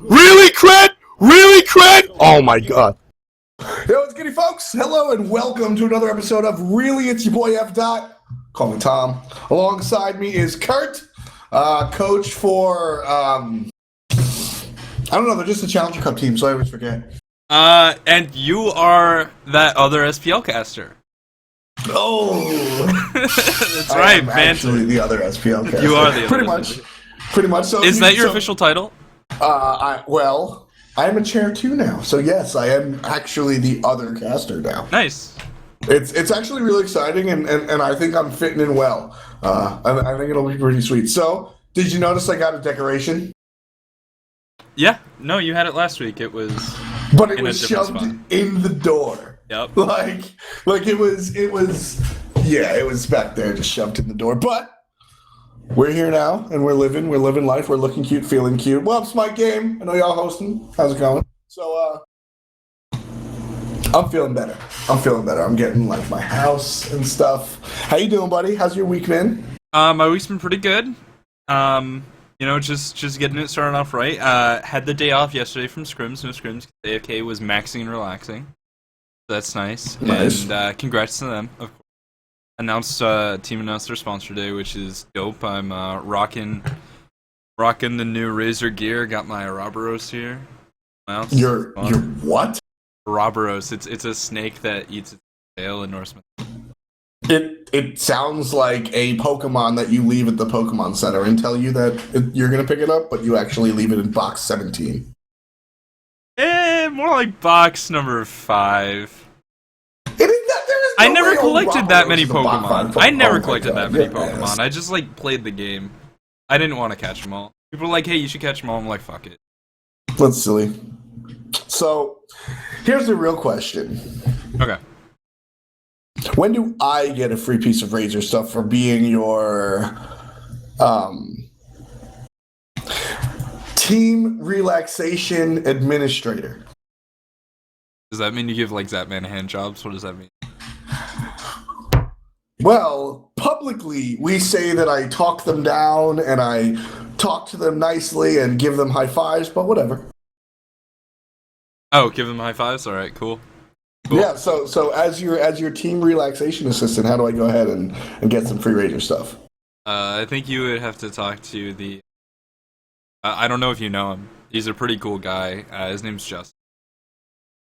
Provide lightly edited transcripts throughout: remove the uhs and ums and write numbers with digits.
Really, Krett? Really, Krett? Oh my god. Yo, what's good, folks? Hello and welcome to another episode of Really It's Your Boy F. Call me Tom. Alongside me is Kurt, coach for I don't know. They're just a Challenger Cup team, so I always forget. And you are that other SPL caster. Oh, That's right, man. Actually, the other SPL caster. You are the other. Pretty much. So is that your official title? I am a chair too now. So yes, I am actually the other caster now. Nice. It's actually really exciting, and I think I'm fitting in well. I think it'll be pretty sweet. So, did you notice I got a decoration? Yeah. No, you had it last week. It was. But it was shoved in the door. Yep. Like it was. Yeah, it was back there, just shoved in the door. But we're here now, and we're living life. We're looking cute, feeling cute. Well, it's my game. I know y'all hosting. How's it going? So, I'm feeling better. I'm getting like my house and stuff. How you doing, buddy? How's your week been? My week's been pretty good. Just getting it started off right. Had the day off yesterday from scrims. No scrims. AFK was maxing and relaxing. That's nice. And congrats to them. Of course. Team announced their sponsor day, which is dope. I'm rocking the new Razor gear. Got my Ouroboros here. Mouse. Your what? Ouroboros. It's a snake that eats its tail in Norse mythology. It sounds like a Pokemon that you leave at the Pokemon Center and tell you that you're gonna pick it up, but you actually leave it in box 17. More like box number 5. I never collected that many Pokemon. I never collected that many Pokemon. I just played the game. I didn't want to catch them all. People were like, "Hey, you should catch them all." I'm like, "Fuck it." That's silly. So, here's the real question. Okay. When do I get a free piece of Razor stuff for being your team relaxation administrator? Does that mean you give Zapman hand jobs? What does that mean? Well, publicly, we say that I talk them down and I talk to them nicely and give them high fives, but whatever. Oh, give them high fives? All right, cool. Yeah, so as your team relaxation assistant, how do I go ahead and get some free Razor stuff? I think you would have to talk to the... I don't know if you know him. He's a pretty cool guy. His name's Justin.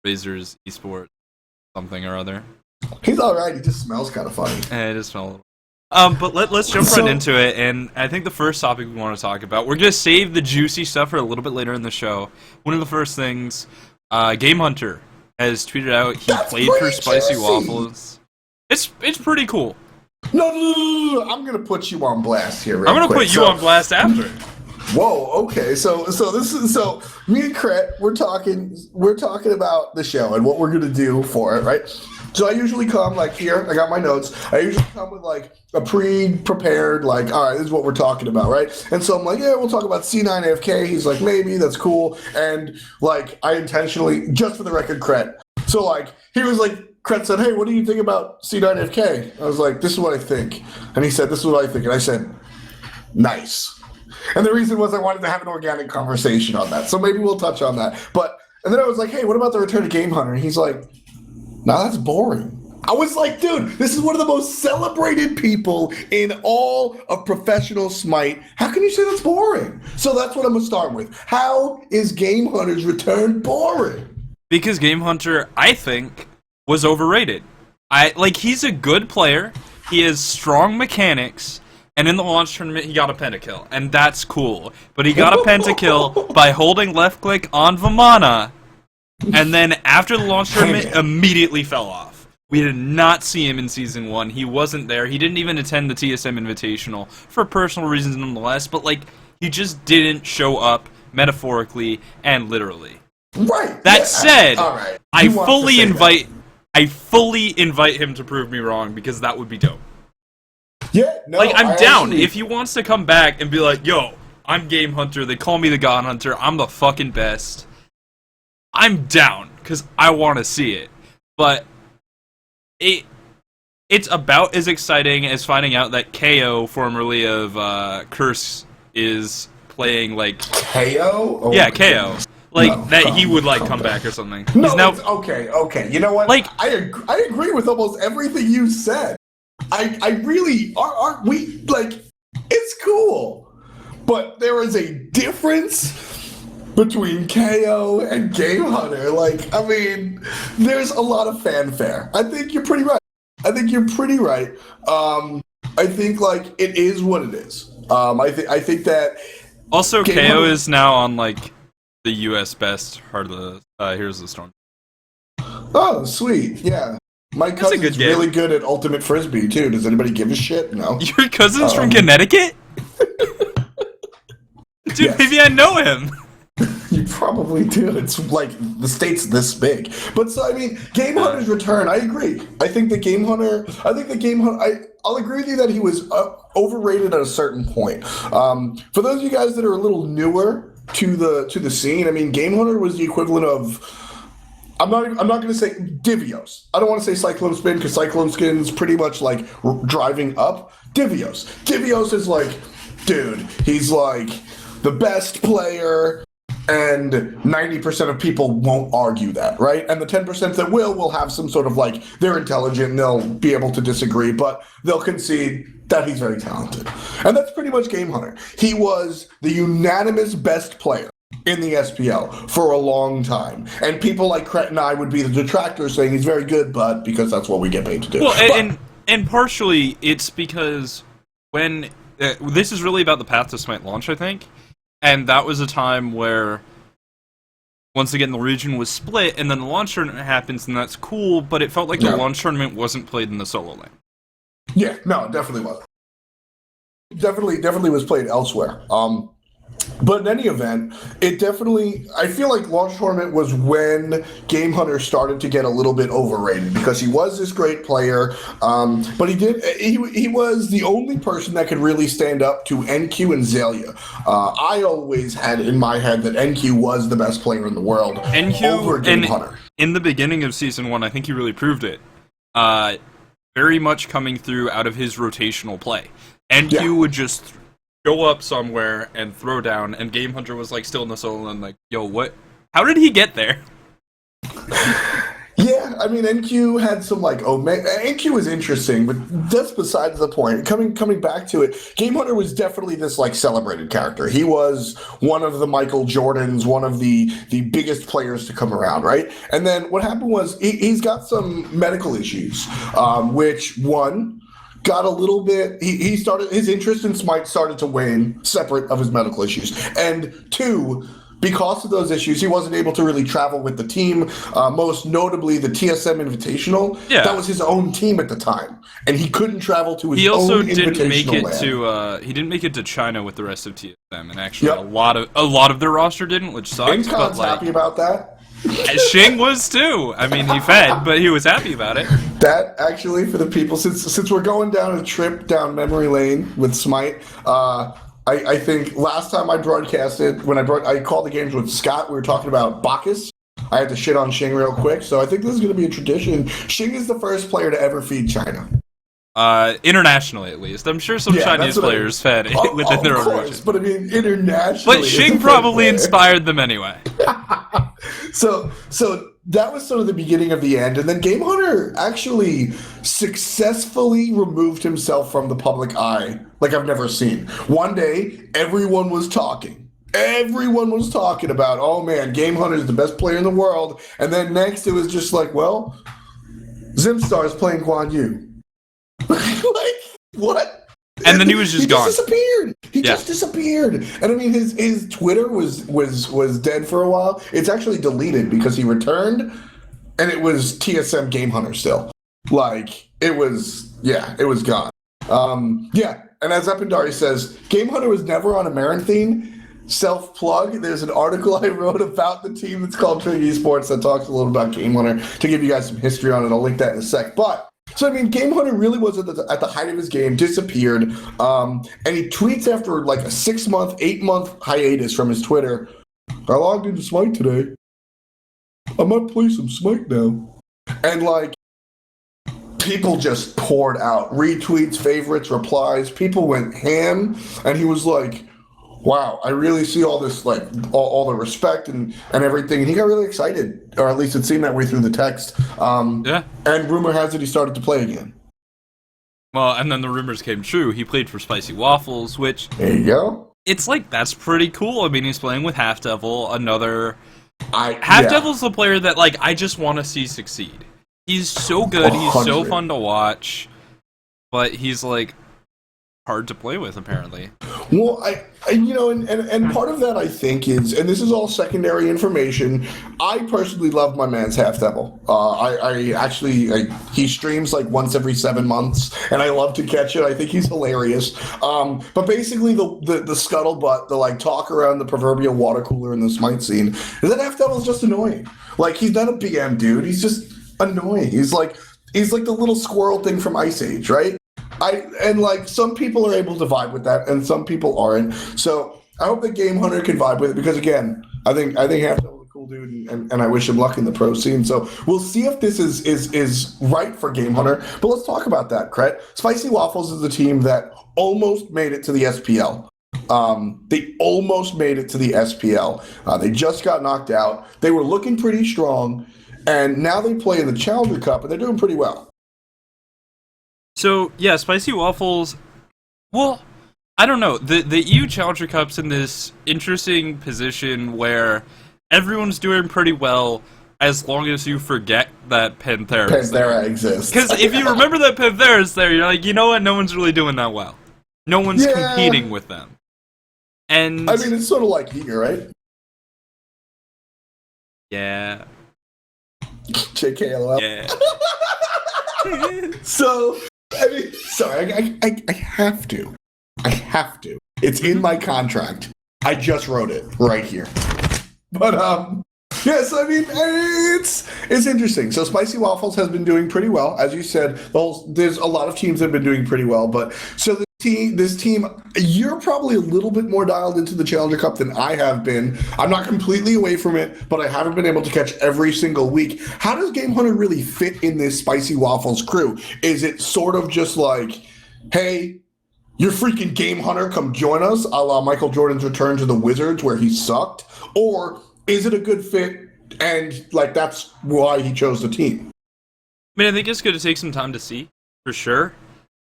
Razor's eSport something or other. He's alright, he just smells kind of funny. It does smell a little. But let's jump right into it, and I think the first topic we want to talk about, we're going to save the juicy stuff for a little bit later in the show. One of the first things, Game Hunter has tweeted out he played for Spicy juicy. Waffles. It's pretty cool. No, I'm going to put you on blast here I'm going to put you on blast after. Whoa, okay. So me and Krett, we're talking about the show and what we're gonna do for it, right? So I usually come here, I got my notes. I usually come with a pre-prepared, all right, this is what we're talking about, right? And so I'm like, yeah, we'll talk about C9 AFK. He's like, maybe, that's cool. And I intentionally, just for the record, Krett. So he was like, Krett said, hey, what do you think about C9 AFK? I was like, this is what I think. And he said, this is what I think. And I said, nice. And the reason was I wanted to have an organic conversation on that. So maybe we'll touch on that. And then I was like, hey, what about the return of Game Hunter? And he's like, nah, that's boring. I was like, dude, this is one of the most celebrated people in all of professional Smite. How can you say that's boring? So that's what I'm going to start with. How is Game Hunter's return boring? Because Game Hunter, I think, was overrated. He's a good player. He has strong mechanics. And in the launch tournament, he got a pentakill, and that's cool. But he got a pentakill by holding left click on Vamana, and then after the launch tournament, immediately fell off. We did not see him in Season 1. He wasn't there. He didn't even attend the TSM Invitational, for personal reasons nonetheless, but he just didn't show up, metaphorically and literally. Right. That said, all right. I fully invite him to prove me wrong, because that would be dope. Yeah, no, I'm down. If he wants to come back and be like, yo, I'm Game Hunter, they call me the God Hunter, I'm the fucking best, I'm down, because I want to see it. But it's about as exciting as finding out that KO, formerly of Curse, is playing like KO? Oh, yeah, my KO. goodness. Like No, that he would like come come back. back or something. No, He's now okay. You know what? Like- I agree with almost everything you said. I really aren't we like it's cool, but there is a difference between KO and Game Hunter. Like, I mean, there's a lot of fanfare. I think you're pretty right. I think like it is what it is. I think that also Game KO Hunter- is now on like the US best Heart of the Heroes of the Storm. Oh, sweet. Yeah. My a cousin's good game. really good at Ultimate Frisbee, too. Does anybody give a shit? No. Your cousin's from Connecticut? Dude, Yes. maybe I know him. You probably do. It's like the state's this big. But so, I mean, Game Hunter's return, I agree. I think the Game Hunter, I'll agree with you that he was overrated at a certain point. For those of you guys that are a little newer to the scene, I mean, Game Hunter was the equivalent of, I'm not going to say Divios. I don't want to say Cyclone Spin because Cyclone Spin's pretty much like driving up. Divios is like, dude, he's like the best player, and 90% of people won't argue that, right? And the 10% that will have some sort of like, they're intelligent and they'll be able to disagree, but they'll concede that he's very talented. And that's pretty much Game Hunter. He was the unanimous best player in the SPL for a long time. And people like Krett and I would be the detractors saying he's very good, but because that's what we get paid to do. Well, and partially it's because when this is really about the Path to Smite launch, I think, and that was a time where once again the region was split, and then the launch tournament happens, and that's cool, but it felt like the launch tournament wasn't played in the solo lane. Yeah, no, it definitely wasn't. Definitely was played elsewhere. But in any event, I feel like launch tournament was when Game Hunter started to get a little bit overrated because he was this great player, but he was the only person that could really stand up to NQ and Zalia. I always had in my head that NQ was the best player in the world over Game Hunter. In the beginning of Season 1, I think he really proved it. Very much coming through out of his rotational play. NQ would just go up somewhere and throw down, and Game Hunter was like still in the solo and like, yo, what? How did he get there? Yeah, I mean, NQ had some like, NQ was interesting, but that's besides the point. Coming back to it, Game Hunter was definitely this like celebrated character. He was one of the Michael Jordans, one of the biggest players to come around, right? And then what happened was he's got some medical issues, which one, got a little bit, he started, his interest in Smite started to wane separate of his medical issues. And two, because of those issues, he wasn't able to really travel with the team, most notably the TSM Invitational. Yeah. That was his own team at the time. And he couldn't travel to his He also own didn't make Invitational it land. to he didn't make it to China with the rest of TSM, and actually a lot of their roster didn't, which sucks. Incon's but happy about that. Shing was too. I mean, he fed, but he was happy about it. That actually, for the people, since we're going down a trip down memory lane with Smite, I think last time I broadcasted, I called the games with Scott, we were talking about Bacchus. I had to shit on Shing real quick, so I think this is going to be a tradition. Shing is the first player to ever feed China. Internationally, at least. I'm sure some Chinese players fed within their own region. But I mean, internationally. But Shing probably inspired them anyway. So that was sort of the beginning of the end. And then Game Hunter actually successfully removed himself from the public eye like I've never seen. One day, everyone was talking. Everyone was talking about, oh man, Game Hunter is the best player in the world. And then next it was just like, well, Zimstar is playing Guan Yu. Like, what? And then he was just gone. He just disappeared. And I mean, his Twitter was dead for a while. It's actually deleted because he returned, and it was TSM Game Hunter still. Like, it was gone. And as Epindari says, Game Hunter was never on a Maranthine. Self-plug, there's an article I wrote about the team that's called Trig Esports that talks a little about Game Hunter to give you guys some history on it. I'll link that in a sec. But so, I mean, Game Hunter really was at the height of his game, disappeared, and he tweets after like a 6-month, 8-month hiatus from his Twitter, I logged into Smite today. I might play some Smite now. And like, people just poured out retweets, favorites, replies. People went ham, and he was like, wow, I really see all this, like, all the respect and everything. And he got really excited, or at least it seemed that way through the text. Yeah. And rumor has it he started to play again. Well, and then the rumors came true. He played for Spicy Waffles, which... There you go. It's like, that's pretty cool. I mean, he's playing with Half Devil, another... Yeah. Devil's the player that, like, I just want to see succeed. He's so good, he's so 100. fun to watch, but he's, like, hard to play with, apparently. Well, and part of that I think is, and this is all secondary information. I personally love my man's Half Devil. He streams like once every 7 months, and I love to catch it. I think he's hilarious. But basically, the scuttlebutt, the like talk around the proverbial water cooler in the Smite scene is that Half Devil's just annoying. Like, he's not a BM dude. He's just annoying. He's like the little squirrel thing from Ice Age, right? Some people are able to vibe with that, and some people aren't. So I hope that Game Hunter can vibe with it, because again, I think Half Devil's a cool dude, and I wish him luck in the pro scene. So we'll see if this is right for Game Hunter. But let's talk about that, Krett. Spicy Waffles is the team that almost made it to the SPL. They almost made it to the SPL. They just got knocked out. They were looking pretty strong, and now they play in the Challenger Cup, and they're doing pretty well. So, yeah, Spicy Waffles, well, I don't know. The EU Challenger Cup's in this interesting position where everyone's doing pretty well as long as you forget that Panthera exists. Because if you remember that Panthera's there, you're like, you know what, no one's really doing that well. No one's competing with them. And I mean, it's sort of like here, right? Yeah. JKLL. Yeah. So, I mean, sorry, I have to. I have to. It's in my contract. I just wrote it right here. But, yes, I mean, it's interesting. So Spicy Waffles has been doing pretty well. As you said, there's a lot of teams that have been doing pretty well. But, so this team, you're probably a little bit more dialed into the Challenger Cup than I have been. I'm not completely away from it, but I haven't been able to catch every single week. How does Game Hunter really fit in this Spicy Waffles crew? Is it sort of just like, hey, you're freaking Game Hunter, come join us, a la Michael Jordan's return to the Wizards where he sucked? Or is it a good fit and, like, that's why he chose the team? I mean, I think it's going to take some time to see, for sure.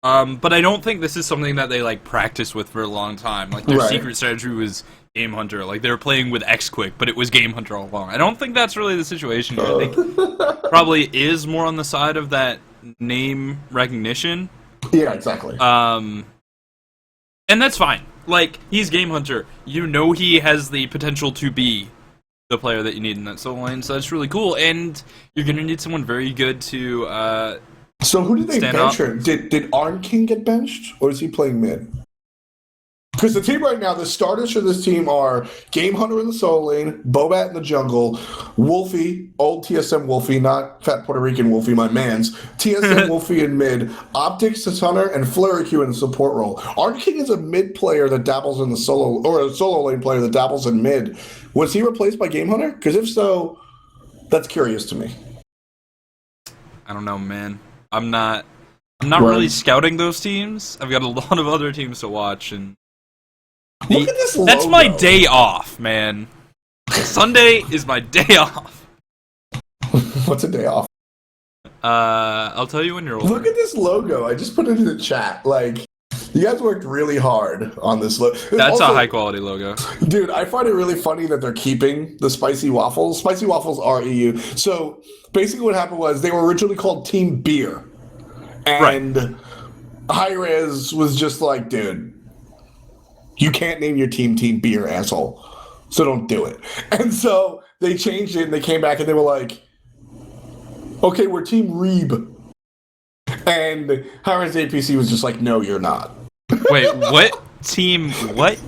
But I don't think this is something that they, like, practice with for a long time. Like, their secret strategy was Game Hunter. Like, they were playing with X-Quick, but it was Game Hunter all along. I don't think that's really the situation here. I think probably is more on the side of that name recognition. Yeah, exactly. And that's fine. Like, he's Game Hunter. You know he has the potential to be the player that you need in that solo lane, so that's really cool. And you're going to need someone very good to, So who did they bench? up. Did Arn King get benched, or is he playing mid? Because the team right now, the starters for this team are Game Hunter in the solo lane, Bobat in the jungle, Wolfie, old TSM Wolfie, not fat Puerto Rican Wolfie, my man's, TSM Wolfie in mid, Optics Hunter, and Flurryq in the support role. Arn King is a mid player that dabbles in the solo, or a solo lane player that dabbles in mid. Was he replaced by Game Hunter? Because if so, that's curious to me. I don't know, man. I'm not really scouting those teams. I've got a lot of other teams to watch, and look at this logo. That's my day off, man. Sunday is my day off. What's a day off? I'll tell you when you're older. Look at this logo. I just put it in the chat. Like, you guys worked really hard on this logo. That's also a high-quality logo. Dude, I find it really funny that they're keeping the Spicy Waffles. Spicy Waffles are EU. So, basically what happened was they were originally called Team Beer. And Hi-Rez was just like, dude, you can't name your team Team Beer, asshole. So don't do it. And so they changed it, and they came back, and they were like, okay, we're Team Reeb. And Hi-Rez APC was just like, no, you're not. Wait, what? Team what?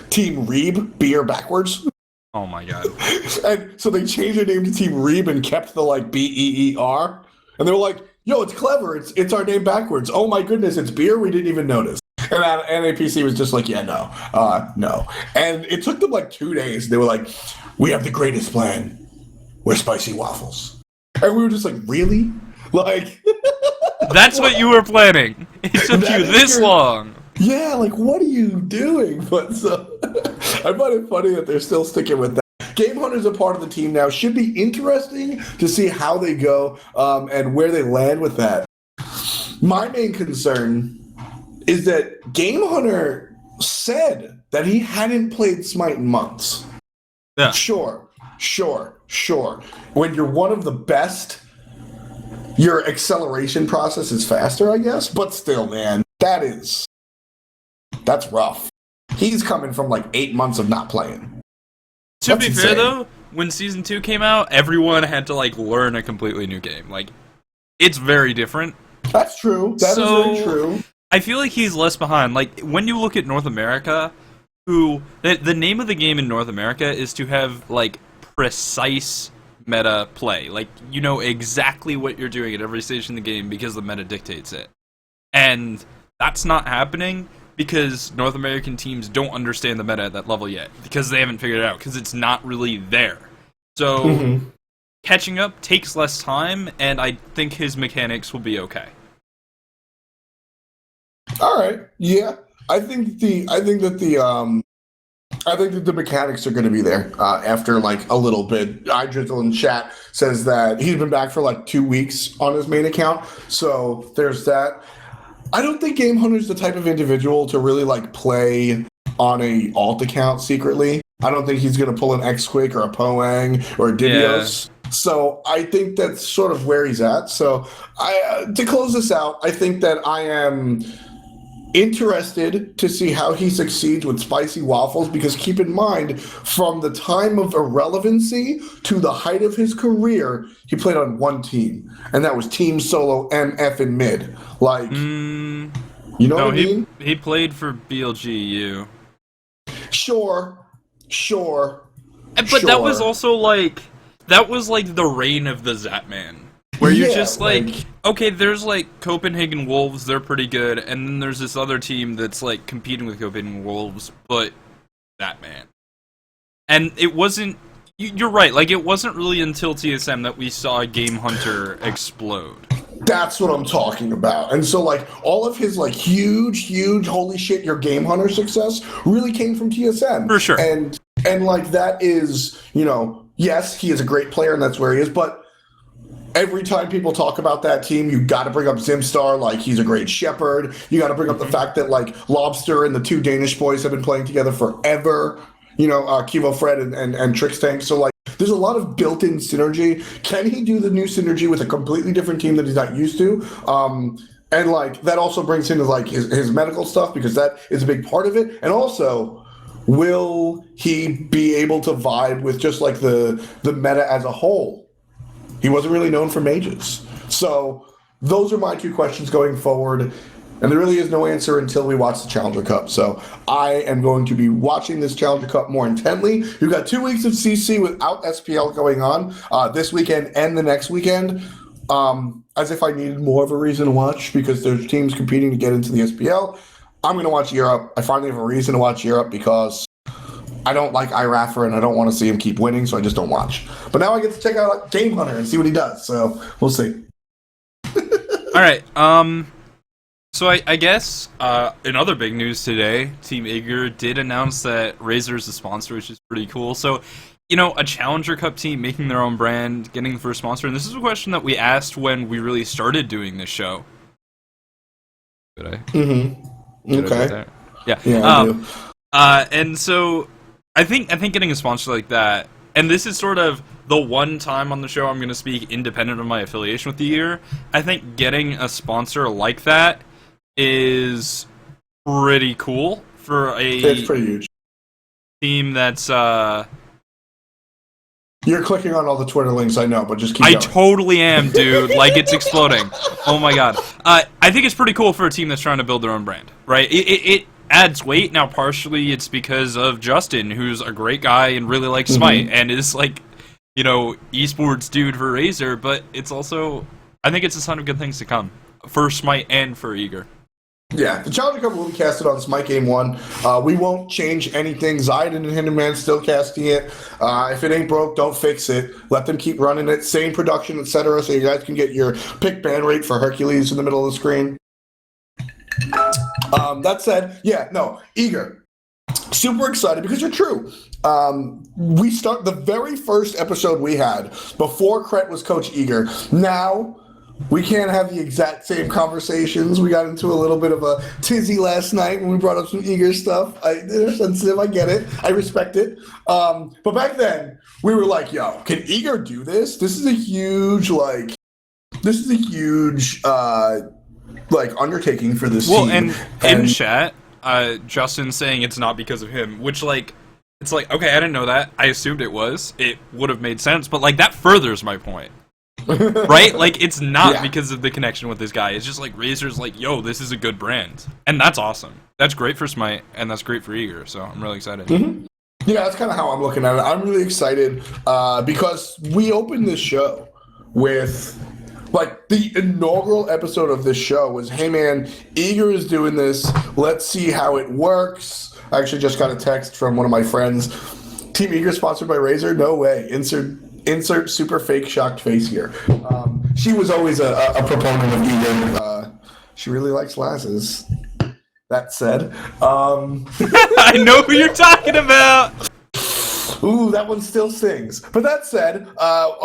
Team Reeb, beer backwards. Oh my god. And so they changed their name to Team Reeb and kept the, like, BEER. And they were like, yo, it's clever. It's our name backwards. Oh my goodness, it's beer? We didn't even notice. And APC was just like, yeah, no. And it took them like 2 days. They were like, we have the greatest plan. We're Spicy Waffles. And we were just like, really? Like... That's what you were planning. It took you this long. Yeah, like, what are you doing? But so, I find it funny that they're still sticking with that. Game Hunter's a part of the team now. Should be interesting to see how they go and where they land with that. My main concern is that Game Hunter said that he hadn't played Smite in months. Yeah. Sure. When you're one of the best, your acceleration process is faster, I guess. But still, man, that's rough. He's coming from like 8 months of not playing. To be fair, though, when Season 2 came out, everyone had to, like, learn a completely new game. Like, it's very different. That's true. That is very true. I feel like he's less behind. Like, when you look at North America, the name of the game in North America is to have, like, precise meta play. Like, you know exactly what you're doing at every stage in the game because the meta dictates it. And that's not happening because North American teams don't understand the meta at that level yet, because they haven't figured it out, because it's not really there. So, catching up takes less time, and I think his mechanics will be okay. All right. Yeah. I think that the mechanics are going to be there after like a little bit. iDrizzle in chat says that he's been back for like 2 weeks on his main account, so there's that. I don't think Game Hunter's the type of individual to really like play on a alt account secretly. I don't think he's going to pull an X-Quake or a Poang or a Divios. Yeah. So I think that's sort of where he's at. So to close this out, I think that I am interested to see how he succeeds with spicy waffles, because keep in mind, from the time of irrelevancy to the height of his career, he played on one team, and that was Team Solo MF in mid. Like, you know what I mean? He played for BLGU. Sure. But that was also like, the reign of the Zapman. Where you're just like, okay, there's like Copenhagen Wolves, they're pretty good, and then there's this other team that's like competing with Copenhagen Wolves, but that man. And it wasn't, you're right, like it wasn't really until TSM that we saw Game Hunter explode. That's what I'm talking about. And so like all of his like huge, holy shit, your Game Hunter success really came from TSM. For sure. And like that is, you know, yes, he is a great player and that's where he is, but every time people talk about that team, you got to bring up Zimstar, like he's a great shepherd. You got to bring up the fact that like Lobster and the two Danish boys have been playing together forever. You know, Kivo Fred and Trixtank. So like, there's a lot of built-in synergy. Can he do the new synergy with a completely different team that he's not used to? And like that also brings into like his medical stuff, because that is a big part of it. And also, will he be able to vibe with just like the meta as a whole? He wasn't really known for mages. So those are my two questions going forward. And there really is no answer until we watch the Challenger Cup. So I am going to be watching this Challenger Cup more intently. You've got 2 weeks of CC without SPL going on this weekend and the next weekend. As if I needed more of a reason to watch, because there's teams competing to get into the SPL. I'm going to watch Europe. I finally have a reason to watch Europe because I don't like Iraffer, and I don't want to see him keep winning, so I just don't watch. But now I get to check out Game Hunter and see what he does, so we'll see. Alright, so I guess, in other big news today, Team Igor did announce that Razer is the sponsor, which is pretty cool. So, you know, a Challenger Cup team making their own brand, getting the first sponsor, and this is a question that we asked when we really started doing this show. Did I? Mm-hmm. Did okay. I do that? Yeah. Yeah, I do. And so I think getting a sponsor like that, and this is sort of the one time on the show I'm going to speak independent of my affiliation with the year. I think getting a sponsor like that is pretty cool for It's pretty huge. Team that's You're clicking on all the Twitter links, I know, but just keep I going. totally am, dude. Like, it's exploding. Oh my god. I think it's pretty cool for a team that's trying to build their own brand, right? It adds weight. Now, partially it's because of Justin, who's a great guy and really likes Smite, and is like, you know, esports dude for Razer, but it's also, I think it's a sign of good things to come for Smite and for Eager. Yeah, the Challenger Cup will be casted on Smite Game 1. We won't change anything. Zayden and Hinderman still casting it. If it ain't broke, don't fix it. Let them keep running it. Same production, etc. So you guys can get your pick ban rate for Hercules in the middle of the screen. That said, eager. Super excited because you're true. We start the very first episode we had before Krett was Coach Eager. Now we can't have the exact same conversations. We got into a little bit of a tizzy last night when we brought up some Eager stuff. They're sensitive. I get it. I respect it. But back then we were like, "Yo, can Eager do this? This is a huge undertaking for this team." And in chat, Justin saying it's not because of him, which it's like, okay, I didn't know that. I assumed it was. It would have made sense, but that furthers my point. Right? It's not because of the connection with this guy. It's just Razor's yo, this is a good brand. And that's awesome. That's great for Smite, and that's great for Eager, so I'm really excited. Mm-hmm. Yeah, that's kind of how I'm looking at it. I'm really excited because we opened this show with... the inaugural episode of this show was, hey man, Eager is doing this. Let's see how it works. I actually just got a text from one of my friends. Team Eager sponsored by Razor? No way. Insert super fake shocked face here. She was always a proponent of Eager. She really likes lasses. That said, I know who you're talking about. Ooh, that one still stings. But that said,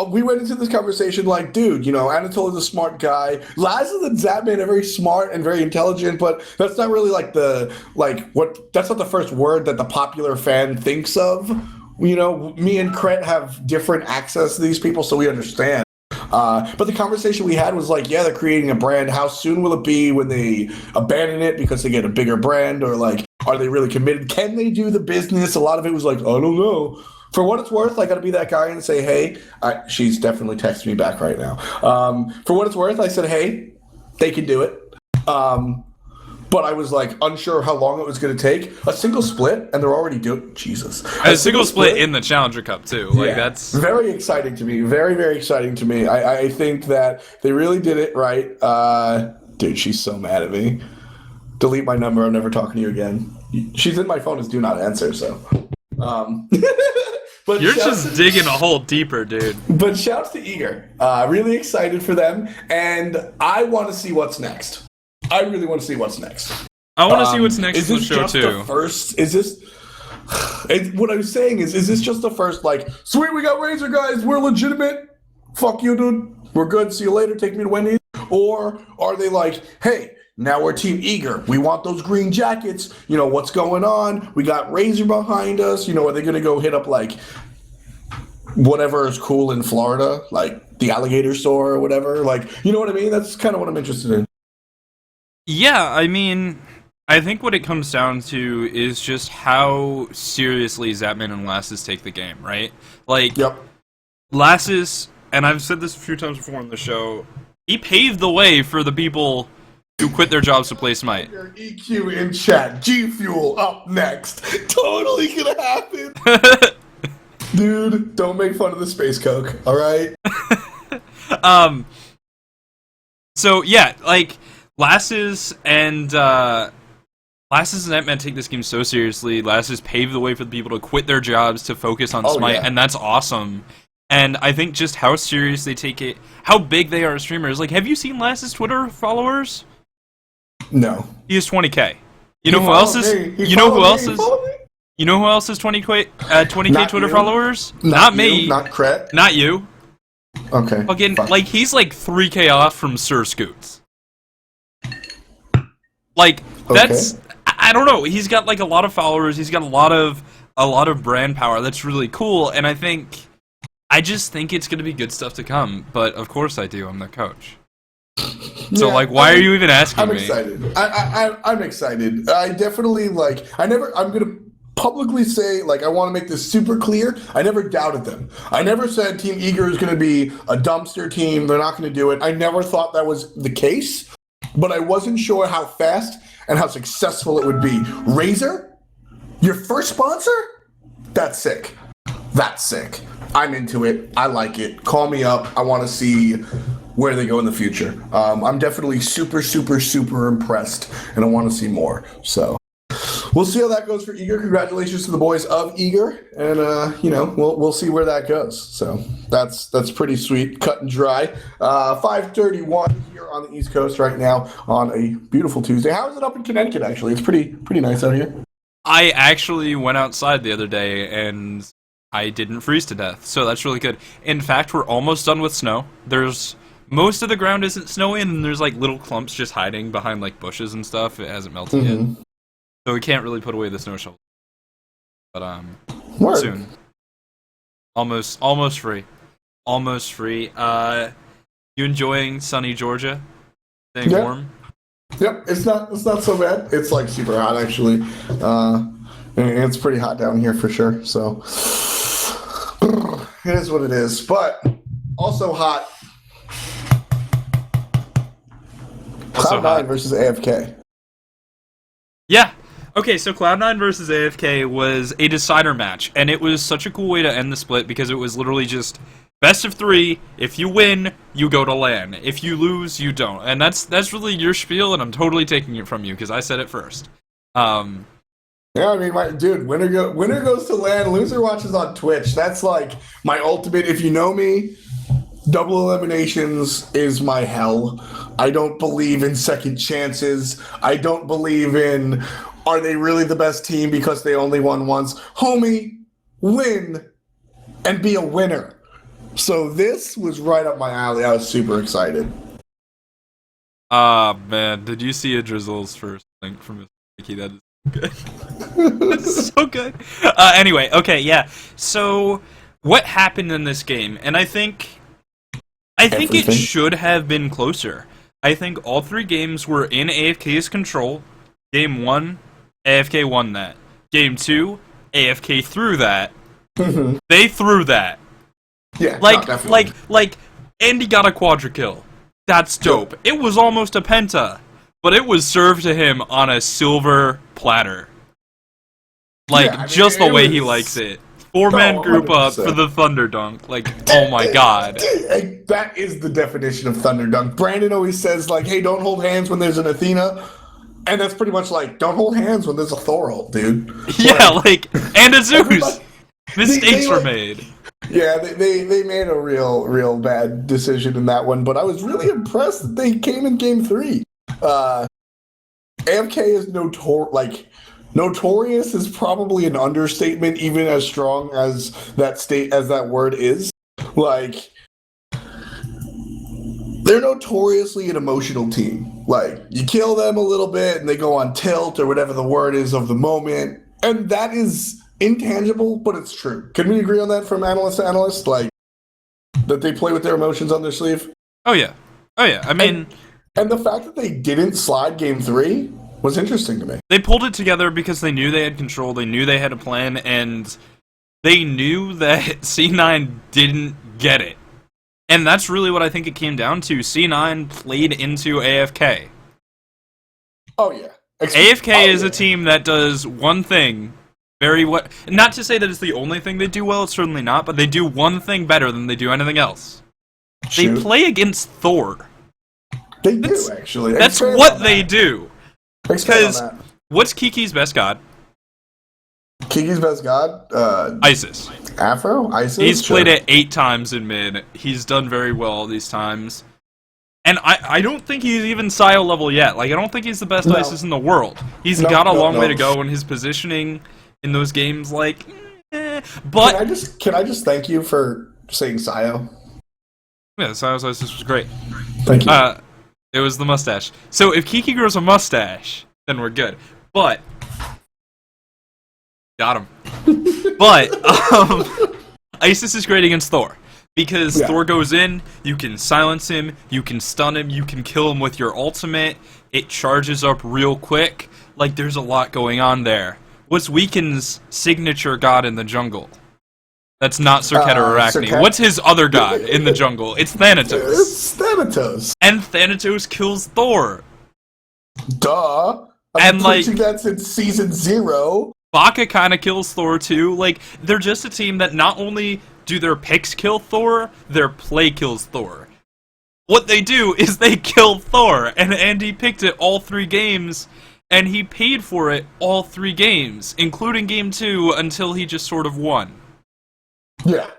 we went into this conversation dude, Anatol is a smart guy. Lazarus and Zapman are very smart and very intelligent, but that's not really that's not the first word that the popular fan thinks of. Me and Krett have different access to these people, so we understand. But the conversation we had was they're creating a brand. How soon will it be when they abandon it because they get a bigger brand? Or are they really committed? Can they do the business? A lot of it was I don't know. For what it's worth, I got to be that guy and say, hey, she's definitely texting me back right now. For what it's worth, I said, hey, they can do it. But I was unsure how long it was going to take. A single split, and they're already doing Jesus. A single split in the Challenger Cup too. That's very exciting to me. Very, very exciting to me. I think that they really did it right. Dude, she's so mad at me. Delete my number. I'm never talking to you again. She's in my phone as do not answer. So. But you're just digging a hole deeper, dude. But shouts to Eager. Really excited for them, and I want to see what's next. I really want to see what's next. I want to see what's next in the show too. What I'm saying is this just the first sweet, we got Razor guys, we're legitimate. Fuck you, dude. We're good. See you later. Take me to Wendy's. Or are they hey, now we're Team Eager. We want those green jackets. What's going on? We got Razor behind us. Are they going to go hit up whatever is cool in Florida, the alligator store or whatever? You know what I mean? That's kind of what I'm interested in. Yeah, I mean, I think what it comes down to is just how seriously Zapman and Lasses take the game, right? Yep. Lasses, and I've said this a few times before on the show, he paved the way for the people who quit their jobs to play Smite. EQ in chat. G Fuel up next. Totally gonna happen. Dude, don't make fun of the space coke, alright? So yeah, Lasses and Ant-Man take this game so seriously. Lasses paved the way for the people to quit their jobs to focus on Smite, and that's awesome. And I think just how serious they take it, how big they are as streamers. Have you seen Lasses' Twitter followers? No. He has 20K. You know who else is? You know who else is? You know who else has 20K Twitter followers? Not me. Not Krett. Not you. Okay. Fucking he's 3K off from Sir Scoots. That's I don't know. He's got a lot of followers. He's got a lot of brand power. That's really cool. And I just think it's gonna be good stuff to come. But of course I do. I'm the coach. So why are you even asking me? I'm excited. I'm excited. I definitely I'm gonna publicly say I want to make this super clear. I never doubted them. I never said Team Eager is gonna be a dumpster team. They're not gonna do it. I never thought that was the case. But I wasn't sure how fast and how successful it would be. Razor? Your first sponsor? That's sick. That's sick. I'm into it. I like it. Call me up. I want to see where they go in the future. I'm definitely super, super, super impressed, and I want to see more. So we'll see how that goes for Eager. Congratulations to the boys of Eager, and we'll see where that goes. So that's pretty sweet, cut and dry. 5:31 here on the East Coast right now on a beautiful Tuesday. How is it up in Connecticut? Actually, it's pretty nice out here. I actually went outside the other day and I didn't freeze to death, so that's really good. In fact, we're almost done with snow. Most of the ground isn't snowy, and there's like little clumps just hiding behind like bushes and stuff. It hasn't melted yet, so we can't really put away the snow shovel. But Word. soon. Almost free. Almost free. You enjoying sunny Georgia? Staying warm? Yep, it's not so bad. It's like super hot actually. It's pretty hot down here for sure. So it is what it is. But also hot. Cloud9 versus AFK. Yeah. Okay, so Cloud9 versus AFK was a decider match, and it was such a cool way to end the split because it was literally just best of 3. If you win, you go to LAN. If you lose, you don't. And that's really your spiel, and I'm totally taking it from you because I said it first. Yeah, I mean, winner goes to LAN, loser watches on Twitch. That's like my ultimate. If you know me, double eliminations is my hell. I don't believe in second chances. I don't believe in, are they really the best team because they only won once? Homie, win and be a winner. So this was right up my alley. I was super excited. Man, did you see a Drizzle's first link from his wiki? That is good. That's so good. Anyway, okay, yeah. So, what happened in this game? And I think it should have been closer. I think all 3 games were in AFK's control. Game 1, AFK won that. Game 2, AFK threw that. They threw that. Yeah, like Andy got a quadra kill. That's dope. It was almost a penta, but it was served to him on a silver platter. Just the way he likes it. 4-man group 100%. Up for the Thunder Dunk. Like, oh my god. That is the definition of Thunder Dunk. Brandon always says, like, hey, don't hold hands when there's an Athena. And that's pretty much like, don't hold hands when there's a Thorald, dude. Yeah, and a Zeus. Mistakes were made. Yeah, they made a real bad decision in that one, but I was really impressed that they came in game 3. AFK is notorious is probably an understatement, even as strong as that word is. Like, they're notoriously an emotional team. Like, you kill them a little bit and they go on tilt or whatever the word is of the moment, and that is intangible, but it's true. Can we agree on that from analyst to analyst? Like, that they play with their emotions on their sleeve? Oh yeah. I mean... And the fact that they didn't slide game 3 was interesting to me. They pulled it together because they knew they had control, they knew they had a plan, and they knew that C9 didn't get it. And that's really what I think it came down to. C9 played into AFK. Oh yeah. AFK is a team that does one thing not to say that it's the only thing they do well, it's certainly not, but they do one thing better than they do anything else. They play against Thor. They do, actually. That's what they do. Because what's Kiki's best god? Kiki's best god? Isis. Afro? Isis? He's played it 8 times in mid. He's done very well all these times. And I don't think he's even Sio level yet. Like, I don't think he's the best Isis in the world. He's got a long way to go in his positioning in those games, but... Can I just thank you for saying Sio? Yeah, Sio's Isis was great. Thank you. It was the mustache. So if Kiki grows a mustache, then we're good. But... Got him. But, Isis is great against Thor. Because Thor goes in, you can silence him, you can stun him, you can kill him with your ultimate, it charges up real quick. Like, there's a lot going on there. What's Weaken's signature god in the jungle? That's not Serket or Arachne. What's his other god in the jungle? It's Thanatos. It's Thanatos. And Thanatos kills Thor. Duh. I've been preaching that since season 0. Baka kind of kills Thor too. Like, they're just a team that not only do their picks kill Thor, their play kills Thor. What they do is they kill Thor, and Andy picked it all 3 games, and he paid for it all 3 games, including game 2, until he just sort of won. Yeah.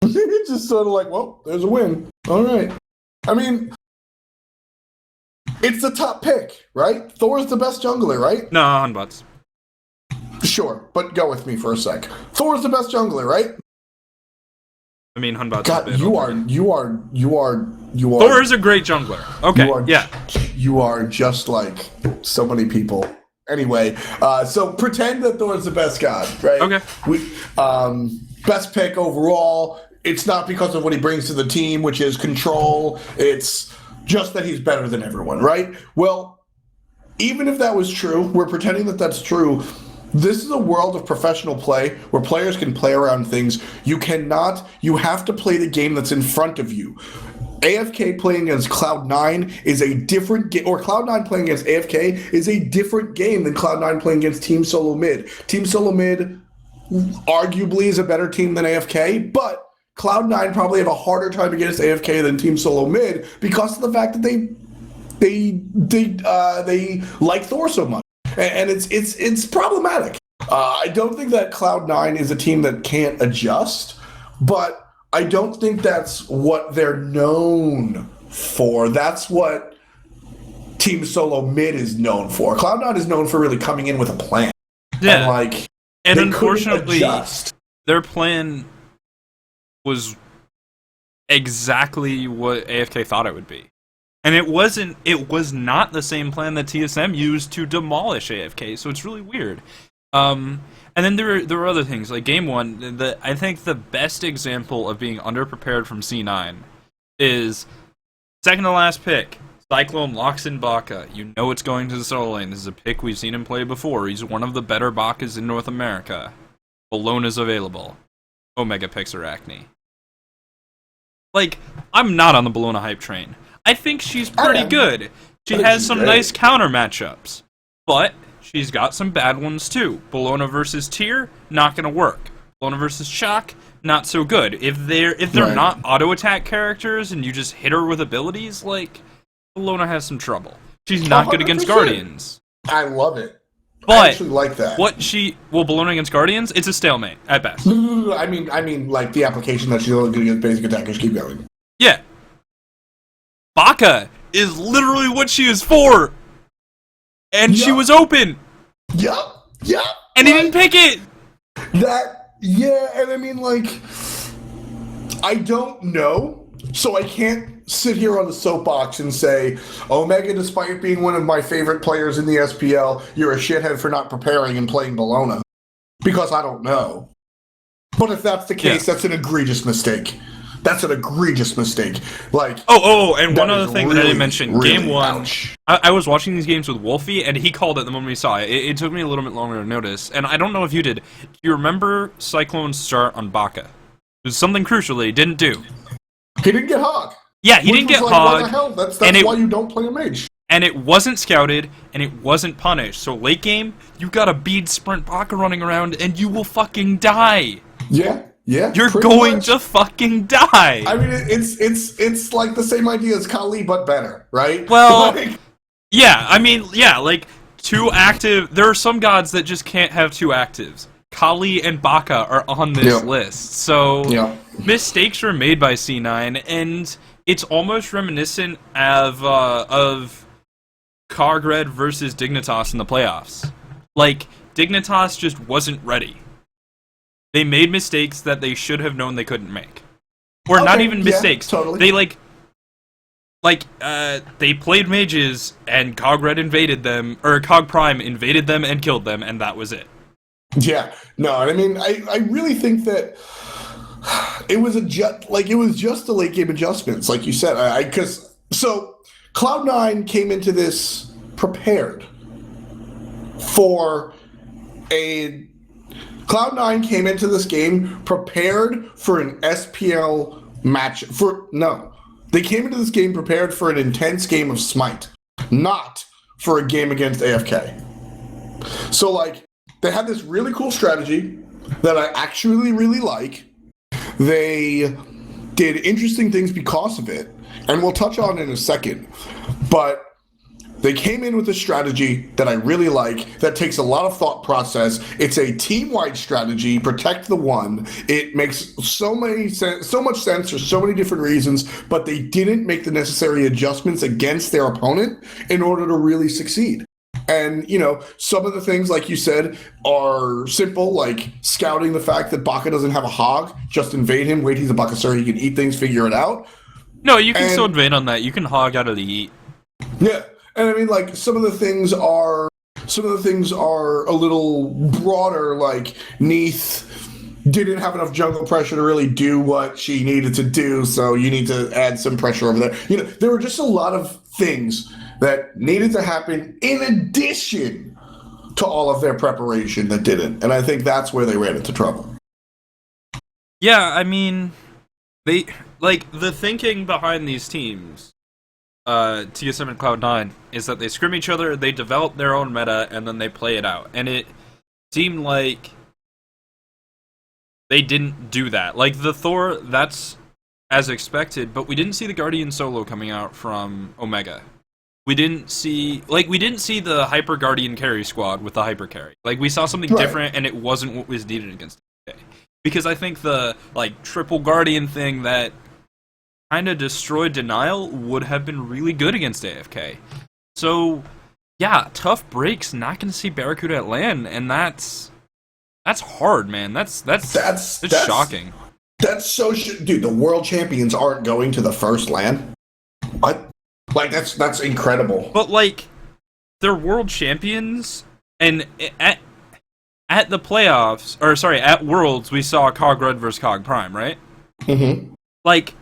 It's just sort of like, well, there's a win. All right. I mean, it's the top pick, right? Thor's the best jungler, right? No, Hunbots. Sure, but go with me for a sec. Thor's the best jungler, right? I mean, Hunbots. God, you are. Thor is a great jungler. Okay, You are just like so many people. Anyway, so pretend that Thor's the best god, right? Okay. Best pick overall. It's not because of what he brings to the team, which is control. It's just that he's better than everyone, right? Well, even if that was true, we're pretending that that's true. This is a world of professional play where players can play around things. You have to play the game that's in front of you. AFK playing against Cloud9 is a different game, or Cloud9 playing against AFK is a different game than Cloud9 playing against Team Solo Mid. Team Solo Mid arguably is a better team than AFK, but Cloud9 probably have a harder time against AFK than Team Solo Mid because of the fact that they like Thor so much. And it's problematic. I don't think that Cloud9 is a team that can't adjust, but I don't think that's what they're known for. That's what Team Solo Mid is known for. Cloud9 is known for really coming in with a plan. Yeah. And unfortunately, their plan was exactly what AFK thought it would be. And it was not the same plan that TSM used to demolish AFK, so it's really weird. And then there were other things, like game 1, I think the best example of being underprepared from C9 is second to last pick. Cyclone locks in Baka. You know it's going to the solo lane. This is a pick we've seen him play before. He's one of the better Bakas in North America. Ballona's available. Omega picks Arachne. Like, I'm not on the Bellona hype train. I think she's pretty good. She has some nice counter matchups. But she's got some bad ones too. Bellona versus Tyr, not gonna work. Bellona versus Shock, not so good. If they're not auto attack characters and you just hit her with abilities, like, Bellona has some trouble. She's not good against Guardians. I love it. But I actually like that. Bellona against Guardians, it's a stalemate at best. No. I mean, like the application that she's only going to get basic attackers. Keep going. Yeah. Baka is literally what she is for, and she was open. Yup. And he didn't pick it. And I mean, like, I don't know, so I can't sit here on the soapbox and say, Omega, despite being one of my favorite players in the SPL, you're a shithead for not preparing and playing Bellona. Because I don't know. But if that's the case, that's an egregious mistake. That's an egregious mistake. Like, and one other thing that I didn't mention. Really, game 1, ouch. I was watching these games with Wolfie, and he called it the moment we saw it. It took me a little bit longer to notice, and I don't know if you did. Do you remember Cyclone's start on Baka? It was something crucial that he didn't do. He didn't get Hog. Yeah, he didn't get Hog. Hog. What the hell? That's why you don't play a mage. And it wasn't scouted, and it wasn't punished. So late game, you got a bead sprint Baka running around, and you will fucking die. Yeah. You're going to fucking die. I mean, it's like the same idea as Kali, but better, right? Well, like 2 active. There are some gods that just can't have 2 actives. Kali and Baka are on this list, so mistakes were made by C9, and it's almost reminiscent of Kargred versus Dignitas in the playoffs. Like, Dignitas just wasn't ready. They made mistakes that they should have known they couldn't make. Or not even mistakes. Totally. They they played mages and Cogred invaded them, or Cog Prime invaded them and killed them, and that was it. Yeah. No, I mean, I really think that it was just the late game adjustments, like you said. So Cloud9 came into this prepared for Cloud9 came into this game prepared for an SPL match. They came into this game prepared for an intense game of Smite, not for a game against AFK. So, like, they had this really cool strategy that I actually really like. They did interesting things because of it, and we'll touch on it in a second. But They came in with a strategy that I really like, that takes a lot of thought process. It's a team-wide strategy, protect the one. It makes so much sense for so many different reasons, but they didn't make the necessary adjustments against their opponent in order to really succeed. And, you know, some of the things, like you said, are simple, like scouting the fact that Baka doesn't have a hog. Just invade him, wait, he's a Bakasura, he can eat things, figure it out. No, you can still invade on that. You can hog out of the eat. Yeah. And I mean, like, some of the things are a little broader, like Neith didn't have enough jungle pressure to really do what she needed to do, so you need to add some pressure over there. You know, there were just a lot of things that needed to happen in addition to all of their preparation that didn't. And I think that's where they ran into trouble. Yeah, I mean, they, like, the thinking behind these teams, TSM and Cloud9, is that they scrim each other, they develop their own meta, and then they play it out. And it seemed like they didn't do that. Like, the Thor, that's as expected, but we didn't see the Guardian solo coming out from Omega. We didn't see the Hyper Guardian carry squad with the Hyper carry. Like, we saw something different, and it wasn't what was needed against AFK. Because I think the, like, triple Guardian thing that kind of destroyed Denial would have been really good against AFK. So, yeah, tough breaks, not going to see Barracuda at LAN, and that's hard, man. That's shocking. That's so dude, the world champions aren't going to the first LAN? What? Like, that's incredible. But, like, they're world champions, and at the playoffs, or sorry, at Worlds, we saw Cog Red versus Cog Prime, right? Mm-hmm. Like,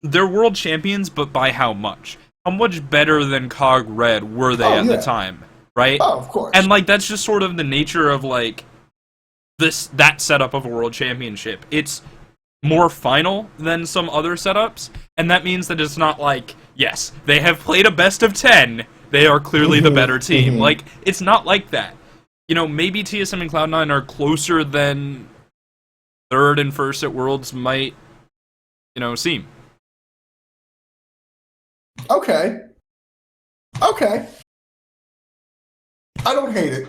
they're world champions, but by how much? How much better than Cog Red were they at the time, right? Oh, of course. And, like, that's just sort of the nature of, like, that setup of a world championship. It's more final than some other setups, and that means that it's not like, yes, they have played a best of 10, they are clearly the better team. Like, it's not like that. You know, maybe TSM and Cloud9 are closer than third and first at Worlds might, you know, seem. Okay. I don't hate it.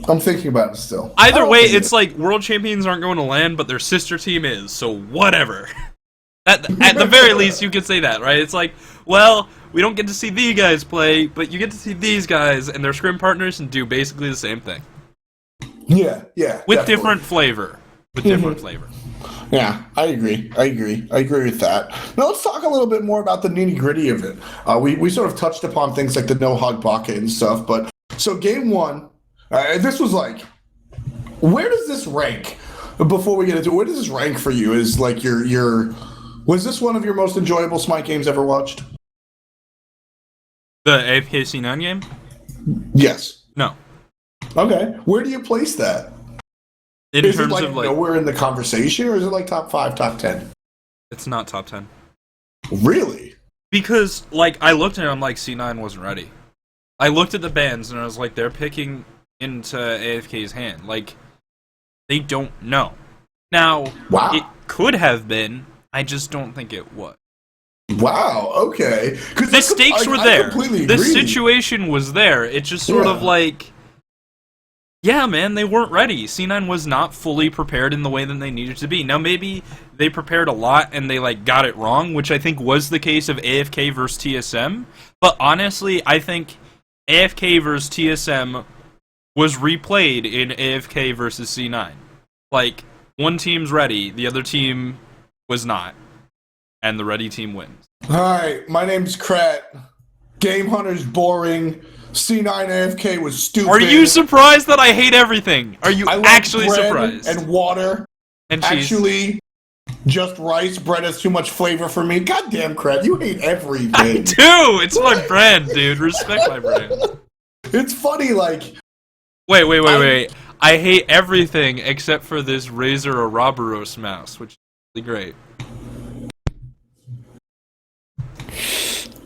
I'm thinking about it still. Either way, it's like world champions aren't going to LAN, but their sister team is, so whatever. At the very least, you could say that, right? It's like, well, we don't get to see these guys play, but you get to see these guys and their scrim partners and do basically the same thing. Yeah. With definitely. different flavor. Yeah, I agree with that. Now let's talk a little bit more about the nitty-gritty of it. We sort of touched upon things like the no-hog bucket and stuff, but so game one, this was like, where does this rank? Before we get into it, where does this rank for you? Is like was this one of your most enjoyable Smite games ever watched? The AFK C9 game? Yes. No. Okay. Where do you place that? Is it like nowhere in the conversation, or is it like top 5, top 10? It's not top 10. Really? Because, like, I looked at it and I'm like, C9 wasn't ready. I looked at the bans and I was like, they're picking into AFK's hand. Like, they don't know. Now, it could have been, I just don't think it was. Wow, okay. The stakes were there. The situation was there. It just sort of like, yeah, man, they weren't ready. C9 was not fully prepared in the way that they needed to be. Now, maybe they prepared a lot and they, like, got it wrong, which I think was the case of AFK versus TSM. But honestly, I think AFK versus TSM was replayed in AFK versus C9. Like, one team's ready, the other team was not. And the ready team wins. Hi, my name's Krett. Game Hunter's boring. C9 AFK was stupid. Are you surprised that I hate everything? Are you actually bread surprised? And water. And cheese. Actually, just rice. Bread has too much flavor for me. Goddamn, Krett, you hate everything. I do! It's my brand, dude. Respect my brand. It's funny, like... Wait. I hate everything except for this Razer Ouroboros mouse, which is really great.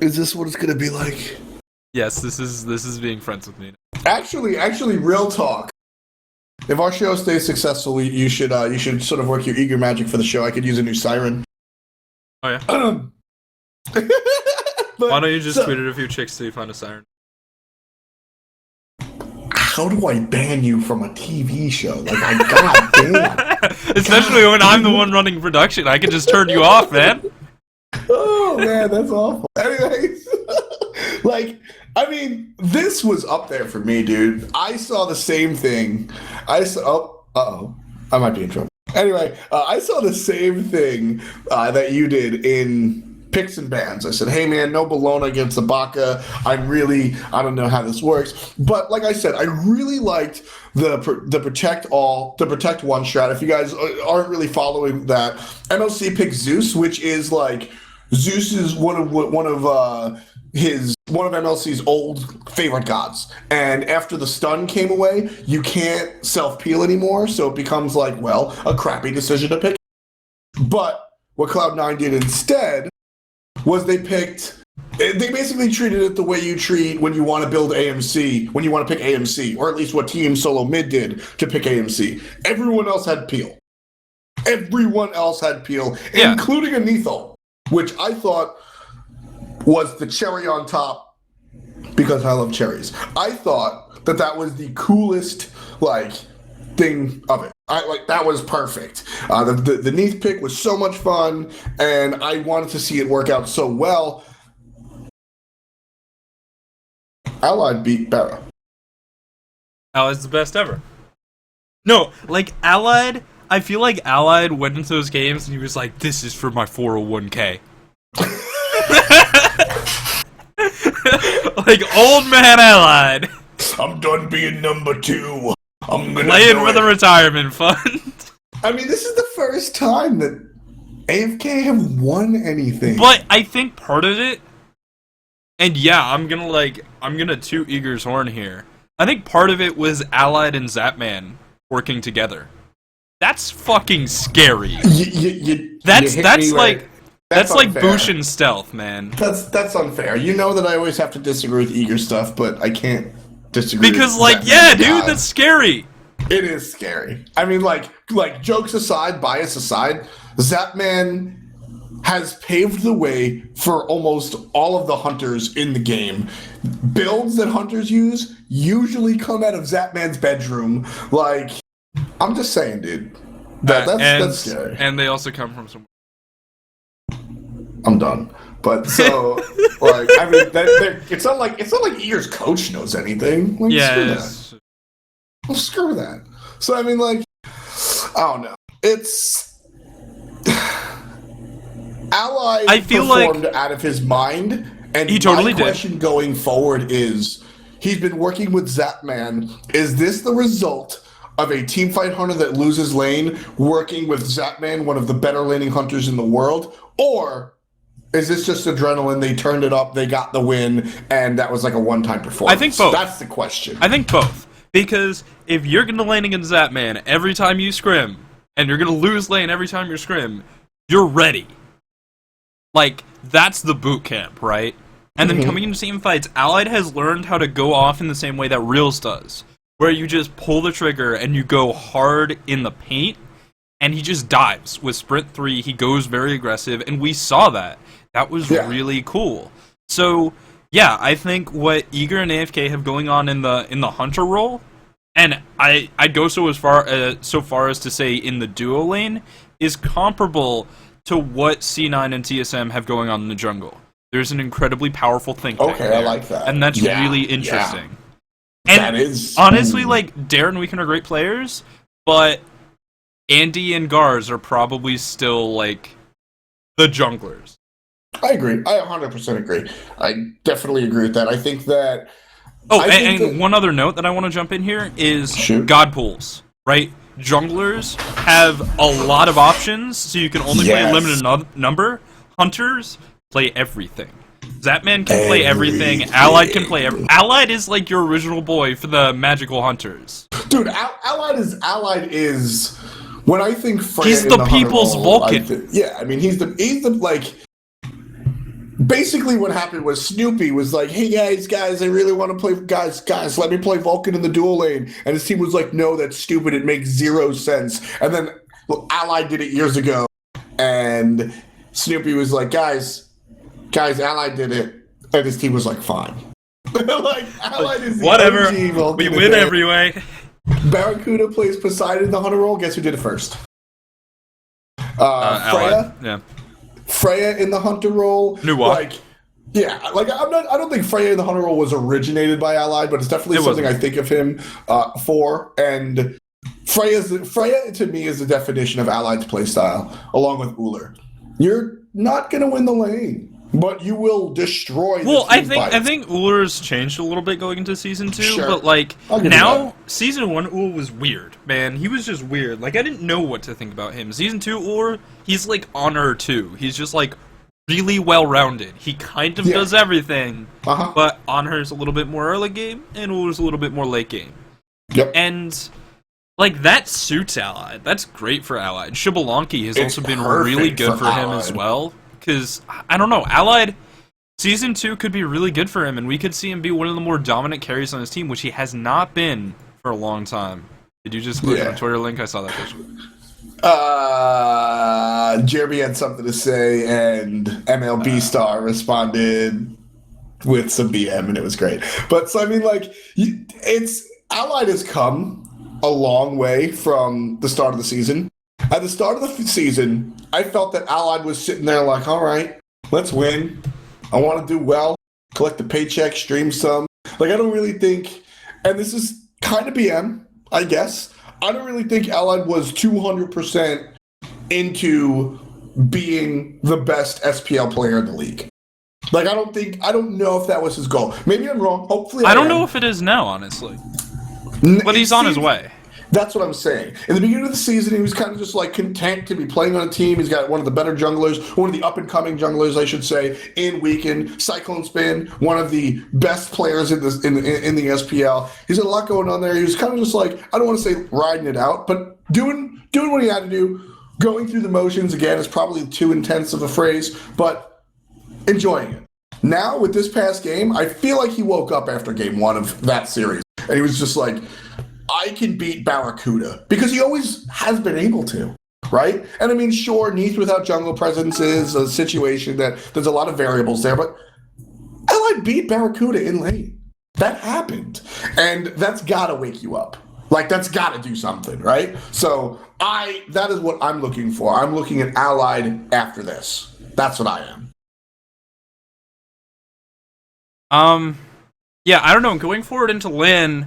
Is this what it's gonna be like? Yes, this is being friends with me. Actually, real talk. If our show stays successful, you should sort of work your eager magic for the show. I could use a new siren. Oh yeah. Why don't you just tweet at a few chicks till you find a siren? How do I ban you from a TV show? Like, goddamn. Especially when I'm the one running production. I can just turn you off, man. Oh, man, that's awful. Anyways, like, I mean, this was up there for me, dude. I saw the same thing. I might be in trouble. Anyway, I saw the same thing that you did in picks and bans. I said, hey man, no Bologna against Ibaka. I don't know how this works. But like I said, I really liked the protect one strat. If you guys aren't really following that, MLC picked Zeus, which is like, Zeus is one of MLC's old favorite gods. And after the stun came away, you can't self-peel anymore, so it becomes like, well, a crappy decision to pick. But what Cloud9 did instead was they basically treated it the way you treat when you want to build AMC, when you want to pick AMC, or at least what Team Solo Mid did to pick AMC. Everyone else had peel. Including a Nethal, which I thought was the cherry on top because I love cherries. I thought that was the coolest, like, thing of it. That was perfect. The Neath pick was so much fun, and I wanted to see it work out so well. Allied beat Barra. Allied's the best ever. No, like, Allied, I feel like Allied went into those games and he was like, this is for my 401k. Like, old man Allied. I'm done being number 2. I'm gonna play it for the retirement fund. I mean, this is the first time that AFK have won anything. But I think part of it, and yeah, I'm gonna toot Eager's horn here. I think part of it was Allied and Zapman working together. That's fucking scary. That's like Bushin stealth, man. That's unfair. You know that I always have to disagree with Eager stuff, but I can't disagree. Because, like, yeah, dude, that's scary. It is scary. I mean, like jokes aside, bias aside, Zapman has paved the way for almost all of the hunters in the game. Builds that hunters use usually come out of Zapman's bedroom. Like, I'm just saying, dude. That's scary. And they also come from somewhere. I'm done. But so, like, I mean, it's not like Eager's coach knows anything. Like, screw that. So I mean, like, I don't know. It's Ally. I feel performed out of his mind, and he totally my question going forward is: he's been working with Zapman. Is this the result of a teamfight hunter that loses lane working with Zapman, one of the better laning hunters in the world, or is this just adrenaline? They turned it up, they got the win, and that was like a one-time performance. I think both. That's the question. I think both. Because if you're going to lane against Zapman every time you scrim, and you're going to lose lane every time you scrim, you're ready. Like, that's the boot camp, right? And then coming into team fights, Allied has learned how to go off in the same way that Reels does, where you just pull the trigger and you go hard in the paint, and he just dives. With Sprint 3, he goes very aggressive, and we saw that. That was really cool. So, yeah, I think what Eager and AFK have going on in the hunter role, and I'd go so far as to say in the duo lane, is comparable to what C9 and TSM have going on in the jungle. There's an incredibly powerful think tank there, I like that. and that's really interesting. Yeah. And that is honestly, like, Darren and Weekend are great players, but Andy and Gars are probably still, like, the junglers. I agree. I 100% agree. I definitely agree with that. I think that... one other note that I want to jump in here is God pools, right? Junglers have a lot of options, so you can only play a limited number. Hunters play everything. Zapman can play everything. Allied can play Allied is like your original boy for the magical hunters. Dude, Allied is... When I think Freya he's the people's Vulcan. I mean, he's the like... Basically, what happened was Snoopy was like, "Hey guys, I really want to play. Guys, let me play Vulcan in the dual lane." And his team was like, "No, that's stupid. It makes zero sense." And then Allied did it years ago, and Snoopy was like, "Guys, Allied did it. and his team was like, fine. Like, Allied is the Whatever. OG Vulcan We in win there. every way. Barracuda plays Poseidon in the hunter role. Guess who did it first? Allied. Freya. Yeah. Freya in the hunter role. New what? Like, yeah, like I don't think Freya in the hunter role was originated by Allied, but it's definitely something I think of him for. And Freya to me is the definition of Allied's playstyle, along with Uller. You're not gonna win the lane, but you will destroy. Well, I think Uller's changed a little bit going into season 2, Sure. but like I'll give you now season 1 Uller was weird, man. He was just weird. Like I didn't know what to think about him. Season 2 Uller, he's like Honor 2. He's just like really well-rounded. He kind of does everything, but Honor's a little bit more early game, and Uller's a little bit more late game. Yep. And like that suits Allied. That's great for Allied. Shibalanki has also been really good for him as well. Because I don't know, Allied season 2 could be really good for him, and we could see him be one of the more dominant carries on his team, which he has not been for a long time. Did you just click on a Twitter link? I saw that picture. Jeremy had something to say, and MLB Star responded with some BM, and it was great. But so I mean, like, it's Allied has come a long way from the start of the season. At the start of the season, I felt that Allied was sitting there like, all right, let's win. I want to do well, collect the paycheck, stream some. Like, I don't really think, and this is kind of BM, I guess. I don't really think Allied was 200% into being the best SPL player in the league. Like, I don't know if that was his goal. Maybe I'm wrong. Hopefully I don't know if it is now, honestly. But he's on his way. That's what I'm saying. In the beginning of the season, he was kind of just like content to be playing on a team. He's got one of the better junglers, one of the up-and-coming junglers, I should say, in Weekend. Cyclone Spin, one of the best players in the SPL. He's got a lot going on there. He was kind of just like, I don't want to say riding it out, but doing what he had to do. Going through the motions, again, is probably too intense of a phrase, but enjoying it. Now, with this past game, I feel like he woke up after game 1 of that series. And he was just like, I can beat Barracuda, because he always has been able to, right? And I mean, sure, Neath without jungle presence is a situation that there's a lot of variables there, but Allied beat Barracuda in lane. That happened. And that's gotta wake you up. Like, that's gotta do something, right? So that is what I'm looking for. I'm looking at Allied after this. That's what I am. Yeah, I don't know. Going forward into Lin,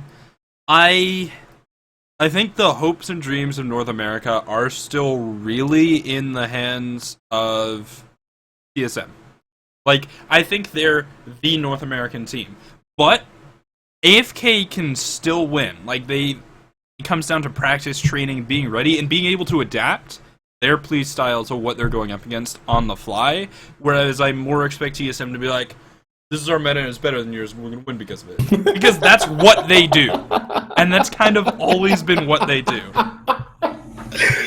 I think the hopes and dreams of North America are still really in the hands of TSM. Like, I think they're the North American team. But AFK can still win. Like, it comes down to practice, training, being ready, and being able to adapt their play style to what they're going up against on the fly. Whereas I more expect TSM to be like, this is our meta and it's better than yours, we're going to win because of it. Because that's what they do. And that's kind of always been what they do.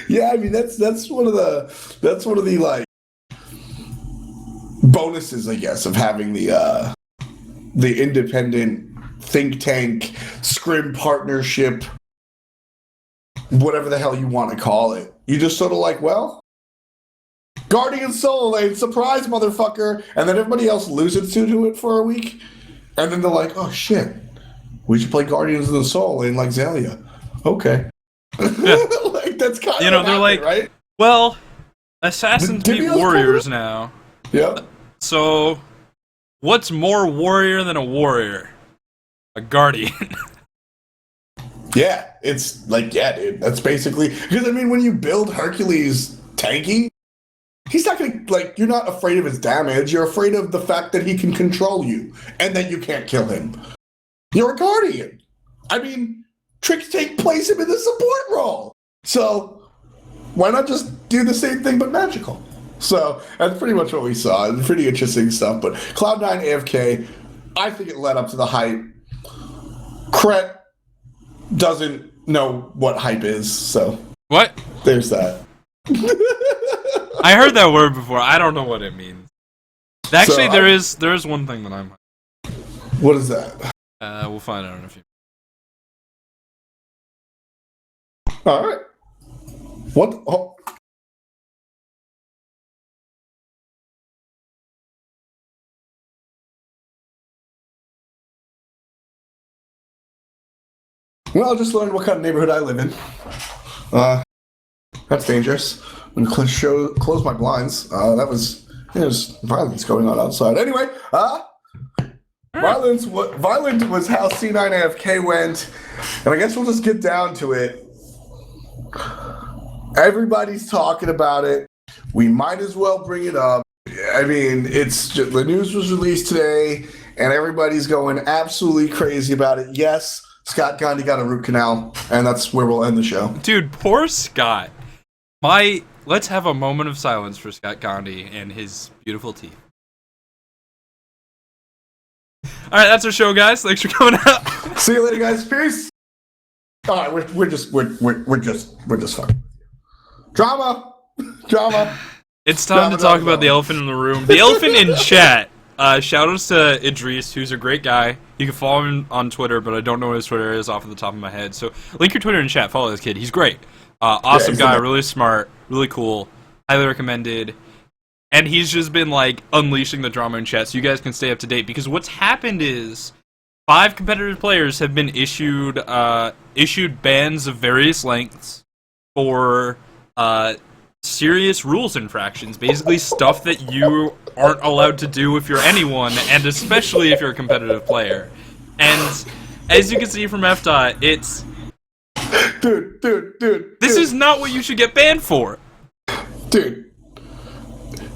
Yeah, I mean, that's one of the like bonuses, I guess, of having the independent think tank, scrim partnership, whatever the hell you want to call it. You just sort of like, well, Guardian solo lane, surprise, motherfucker. And then everybody else loses to it for a week. And then they're like, oh, shit. We should play Guardians of the Soul lane like Zelia. Okay. Yeah. Like, that's kind of what they're like, right? Well, Assassins beat Warriors now. Yeah. So, what's more warrior than a warrior? A Guardian. Yeah, it's like, yeah, dude. That's basically... Because, I mean, when you build Hercules tanky, he's not going to, like, you're not afraid of his damage. You're afraid of the fact that he can control you and that you can't kill him. You're a Guardian. I mean, tricks place him in the support role. So, why not just do the same thing but magical? So, that's pretty much what we saw. It's pretty interesting stuff. But Cloud9 AFK, I think it led up to the hype. Krett doesn't know what hype is, so. What? There's that. I heard that word before. I don't know what it means. Actually, so there is one thing that I'm... What is that? We'll find out in a few. All right. What? Oh. Well, I just learned what kind of neighborhood I live in. That's dangerous. I'm gonna close my blinds. There's violence going on outside. Anyway, violent was how C9AFK went, and I guess we'll just get down to it. Everybody's talking about it. We might as well bring it up. I mean, it's just, the news was released today, and everybody's going absolutely crazy about it. Yes, Scott Gandhi got a root canal, and that's where we'll end the show. Dude, poor Scott. Let's have a moment of silence for Scott Gandhi and his beautiful teeth. All right, that's our show, guys. Thanks for coming out. See you later, guys. Peace. All right, we're just fucking. Drama. It's time to talk about the elephant in the room. The elephant in chat. Shout outs to Idris, who's a great guy. You can follow him on Twitter, but I don't know what his Twitter is off of the top of my head. So link your Twitter in chat. Follow this kid. He's great. Awesome guy. Really smart. Really cool. Highly recommended. And he's just been like unleashing the drama in chat, so you guys can stay up to date. Because what's happened is 5 competitive players have been issued bans of various lengths for serious rules infractions. Basically, stuff that you aren't allowed to do if you're anyone, and especially if you're a competitive player. And as you can see from FDOT, it's dude. This is not what you should get banned for. Dude.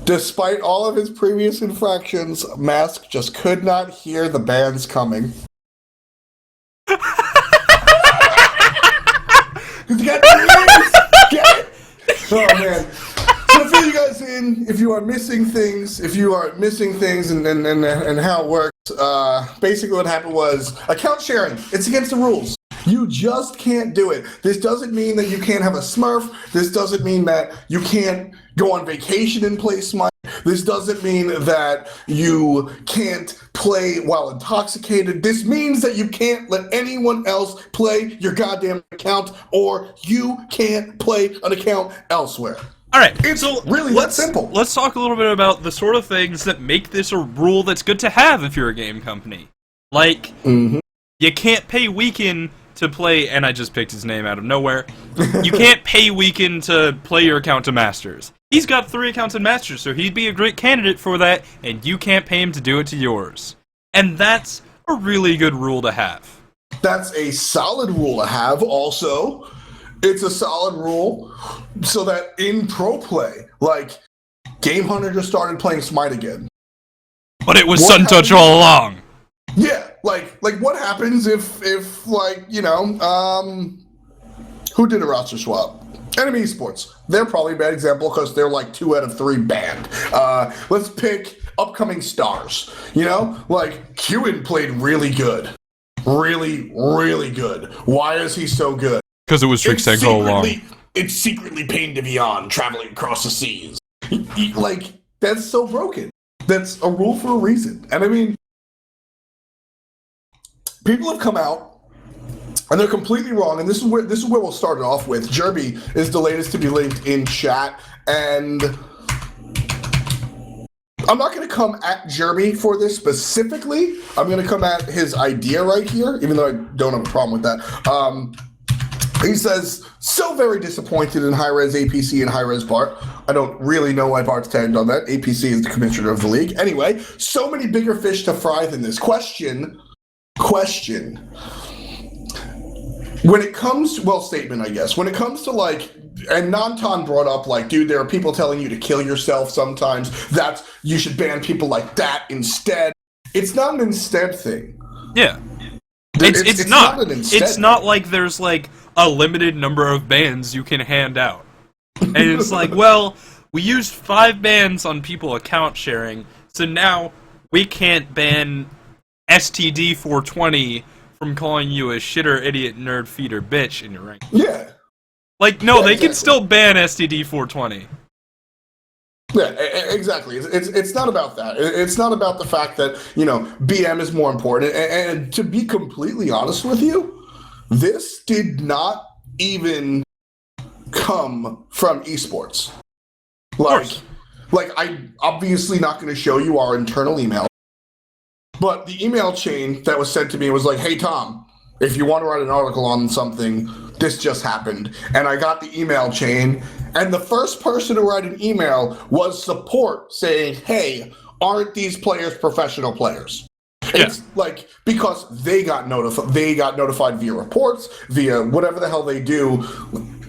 Despite all of his previous infractions, Mask just could not hear the bans coming. You got ears! Get it? Oh man. So to fill you guys in, if you are missing things and how it works, basically what happened was account sharing. It's against the rules. You just can't do it. This doesn't mean that you can't have a Smurf. This doesn't mean that you can't go on vacation and play Smite. This doesn't mean that you can't play while intoxicated. This means that you can't let anyone else play your goddamn account, or you can't play an account elsewhere. All right, it's so really that simple. Let's talk a little bit about the sort of things that make this a rule that's good to have if you're a game company. Like, you can't pay Weekend to play, and I just picked his name out of nowhere. You can't pay Weekend to play your account to Masters. He's got 3 accounts in Masters, so he'd be a great candidate for that, and you can't pay him to do it to yours. And that's a really good rule to have. That's a solid rule to have. Also, it's a solid rule so that in pro play, like, Game Hunter just started playing Smite again. But it was Sun Touch all along. Yeah, like what happens if like, you know, who did a roster swap? Enemy Esports. They're probably a bad example because they're like 2 out of 3 banned. Let's pick upcoming stars. You know, like Qin played really good. Really, really good. Why is he so good? Because it was Trick all along. It's secretly Pain to Beyond traveling across the seas. Like, that's so broken. That's a rule for a reason. And I mean, people have come out, and they're completely wrong, and this is where we'll start it off with. Jerby is the latest to be linked in chat, and I'm not going to come at Jerby for this specifically. I'm going to come at his idea right here, even though I don't have a problem with that. He says, so very disappointed in Hi-Rez APC and Hi-Rez Bart. I don't really know why Bart's tagged on that. APC is the commissioner of the league. Anyway, so many bigger fish to fry than this. Question. When it comes to, statement, I guess. When it comes to, like, and Nantan brought up, like, dude, there are people telling you to kill yourself sometimes. That you should ban people like that instead. It's not an instead thing. Yeah. It's not. It's not like there's, like, a limited number of bans you can hand out. And it's like, well, we used 5 bans on people account sharing, so now we can't ban STD 420 from calling you a shitter, idiot, nerd, feeder, bitch in your rank. Yeah. Like, no, yeah, they exactly. can still ban STD 420. Yeah, exactly. It's not about that. It's not about the fact that, you know, BM is more important. And to be completely honest with you, this did not even come from esports. Like I'm obviously not going to show you our internal email, but the email chain that was sent to me was like, hey, Tom, if you want to write an article on something, this just happened. And I got the email chain, and the first person to write an email was support saying, hey, aren't these players professional players? It's like, because they got notified via reports, via whatever the hell they do,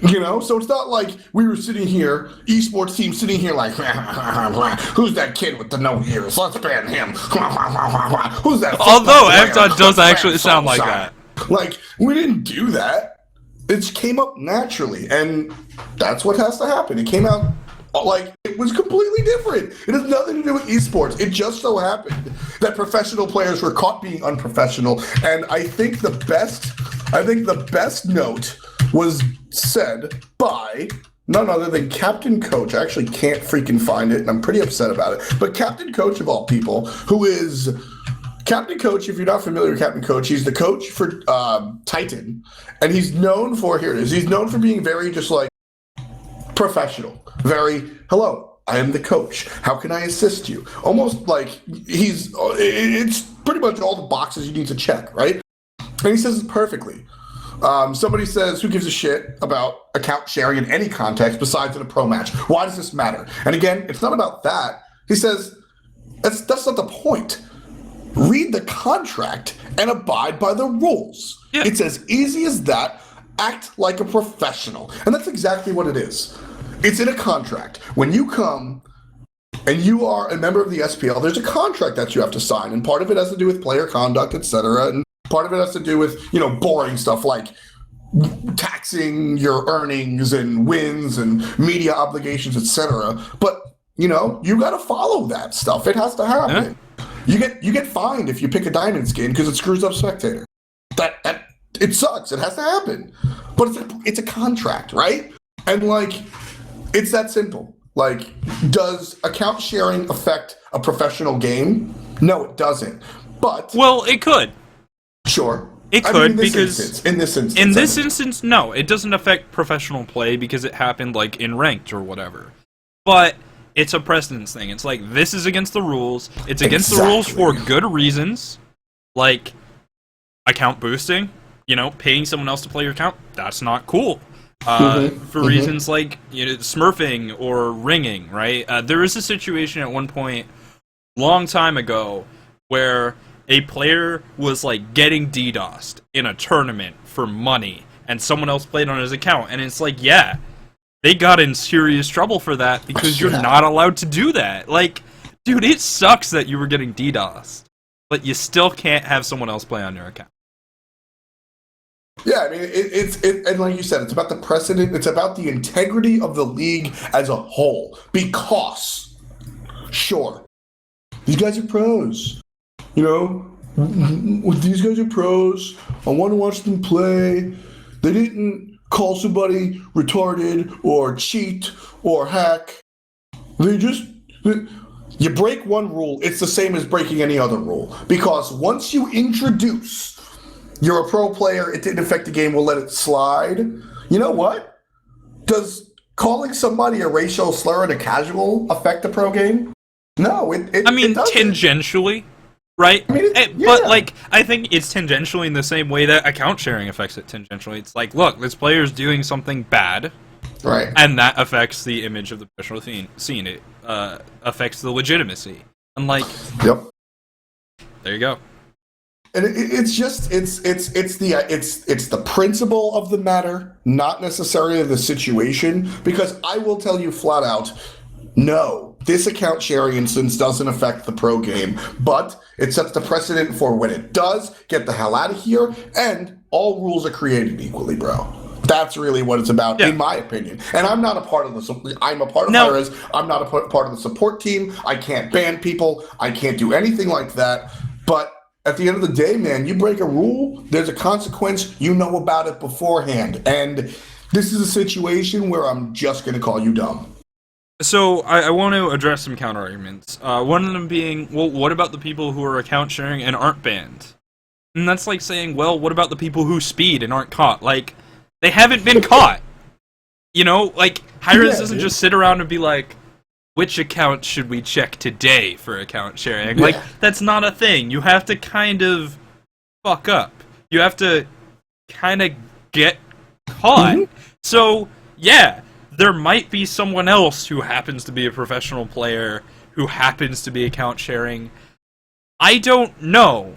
you know? So it's not like we were sitting here, esports team sitting here like, who's that kid with the no ears? Let's ban him. Who's that? Although Ep.11 does actually sound like that. Like, we didn't do that. It came up naturally, and that's what has to happen. It came out like it was completely different. It has nothing to do with esports. It just so happened that professional players were caught being unprofessional. And I think the best note was said by none other than Captain Coach. I actually can't freaking find it, and I'm pretty upset about it. But Captain Coach, of all people, who is Captain Coach, if you're not familiar with Captain Coach, he's the coach for Titan, and he's known for, here it is, he's known for being very just like professional. Very, hello, I am the coach. How can I assist you? Almost like it's pretty much all the boxes you need to check, right? And he says it perfectly. Somebody says, who gives a shit about account sharing in any context besides in a pro match? Why does this matter? And again, it's not about that. He says, that's not the point. Read the contract and abide by the rules. Yeah. It's as easy as that. Act like a professional. And that's exactly what it is. It's in a contract. When you come and you are a member of the SPL, there's a contract that you have to sign, and part of it has to do with player conduct, etc., and part of it has to do with, you know, boring stuff like taxing your earnings and wins and media obligations, etc. But, you know, you got to follow that stuff. It has to happen. Yeah. You get fined if you pick a diamond skin because it screws up Spectator. That it sucks. It has to happen. But it's a contract, right? And like, it's that simple. Like, does account sharing affect a professional game? No, it doesn't. But well, it could. Sure. It could, because in this instance, no, it doesn't affect professional play because it happened like in ranked or whatever. But it's a precedence thing. It's like, this is against the rules. It's against the rules for good reasons, like account boosting. You know, paying someone else to play your account, that's not cool. For reasons like, you know, smurfing or ringing, right? There was a situation at one point, long time ago, where a player was like getting DDoSed in a tournament for money, and someone else played on his account, and it's like, yeah, they got in serious trouble for that because you're not allowed to do that. Like, dude, it sucks that you were getting DDoSed, but you still can't have someone else play on your account. Yeah, I mean, and like you said, it's about the precedent. It's about the integrity of the league as a whole. Because, sure, these guys are pros. You know, these guys are pros. I want to watch them play. They didn't call somebody retarded or cheat or hack. You break one rule, it's the same as breaking any other rule. Because once you introduce, you're a pro player, it didn't affect the game, we'll let it slide. You know what? Does calling somebody a racial slur in a casual affect the pro game? No, it tangentially, right? I mean, But, like, I think it's tangentially in the same way that account sharing affects it tangentially. It's like, look, this player's doing something bad, right? And that affects the image of the professional scene. It affects the legitimacy. And, like, yep. There you go. And it's the principle of the matter, not necessarily the situation. Because I will tell you flat out, no, this account sharing instance doesn't affect the pro game, but it sets the precedent for when it does. Get the hell out of here, and all rules are created equally, bro. That's really what it's about, in my opinion. And I'm not a part of I'm a part of Hi-Rez. I'm not a part of the support team. I can't ban people. I can't do anything like that. But at the end of the day, man, you break a rule, there's a consequence, you know about it beforehand. And this is a situation where I'm just going to call you dumb. So, I want to address some counter-arguments. One of them being, well, what about the people who are account sharing and aren't banned? And that's like saying, well, what about the people who speed and aren't caught? Like, they haven't been caught! You know, like, Hi-Rez doesn't just sit around and be like, which account should we check today for account sharing? Like, that's not a thing. You have to kind of fuck up. You have to kind of get caught. So, yeah, there might be someone else who happens to be a professional player, who happens to be account sharing. I don't know.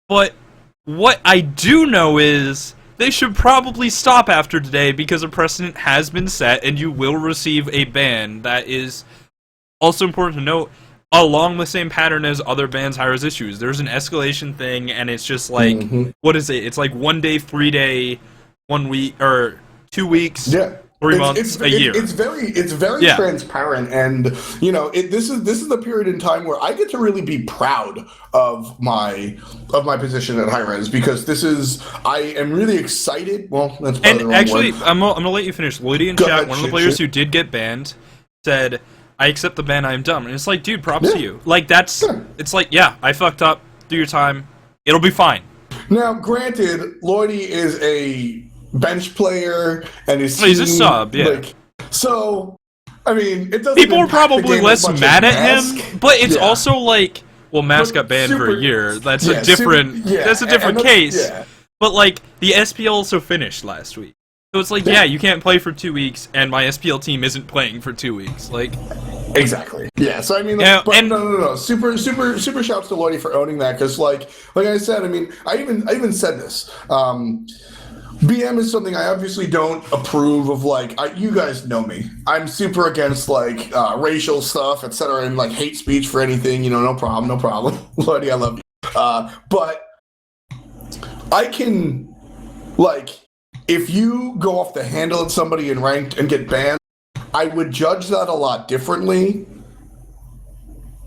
But what I do know is they should probably stop after today because a precedent has been set and you will receive a ban. That is also important to note, along the same pattern as other bans Hi-Rez issues. There's an escalation thing, and it's just like, what is it? It's like 1 day, 3 day, 1 week, or 2 weeks, 3 months, a year. It's very transparent, and you know, this is the period in time where I get to really be proud of my position at Hi-Rez, because I am really excited. Well, that's probably the wrong actually, word. I'm gonna let you finish. Lloydie in chat, one of the players who did get banned, said, I accept the ban, I am dumb. And it's like, dude, props to you. Like, it's like, yeah, I fucked up, do your time, it'll be fine. Now, granted, Lloydie is a bench player, and he's a sub, yeah. So, I mean, it doesn't. People are probably less mad at him, but it's also like, well, Mask got banned for a year. That's a different case. Yeah. But like, the SPL also finished last week. So it's like, you can't play for 2 weeks, and my SPL team isn't playing for 2 weeks. Like, exactly. Yeah. So I mean, no. Super shouts to Lloydie for owning that, because like I said, I mean, I even said this. BM is something I obviously don't approve of. Like, you guys know me. I'm super against like racial stuff, etc., and like hate speech for anything. You know, no problem. Lloydie, I love you. But I can, like, if you go off the handle at somebody in ranked and get banned, I would judge that a lot differently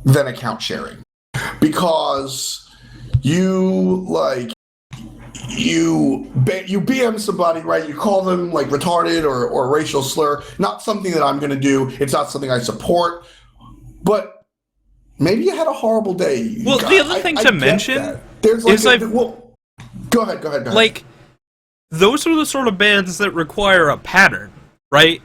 than account sharing, because you BM somebody, right? You call them like retarded or racial slur. Not something that I'm going to do. It's not something I support. But maybe you had a horrible day. Well, the other thing to mention is go ahead. Like, those are the sort of bans that require a pattern, right?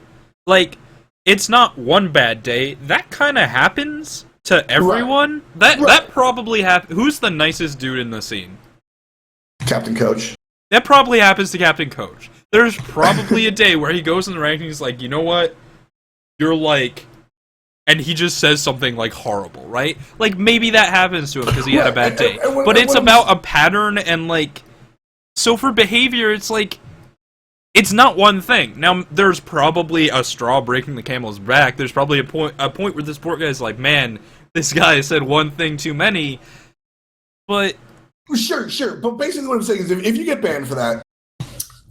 Like, it's not one bad day. That kind of happens to everyone. Right. That probably happens. Who's the nicest dude in the scene? Captain Coach. That probably happens to Captain Coach. There's probably a day where he goes in the rankings like, you know what? You're like... And he just says something like horrible, right? Like, maybe that happens to him because he had a bad day. But it's about a pattern and like... So for behavior, it's like, it's not one thing. Now, there's probably a straw breaking the camel's back. There's probably a point where this poor guy's like, man, this guy said one thing too many. But sure. But basically, what I'm saying is, if you get banned for that,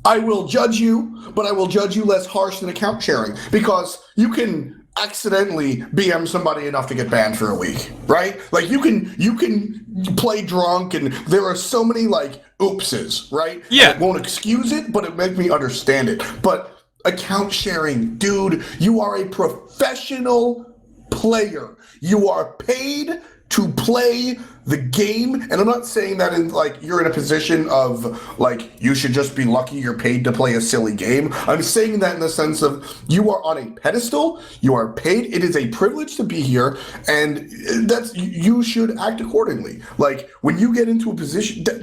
I will judge you, but I will judge you less harsh than account sharing, because you can accidentally BM somebody enough to get banned for a week, right? Like, you can play drunk, and there are so many like oopses, right? Yeah. And it won't excuse it, but it makes me understand it. But account sharing, dude, you are a professional player. You are paid to play the game, and I'm not saying that in like you're in a position of like you should just be lucky you're paid to play a silly game. I'm saying that in the sense of you are on a pedestal, you are paid, it is a privilege to be here, and you should act accordingly. Like, when you get into a position that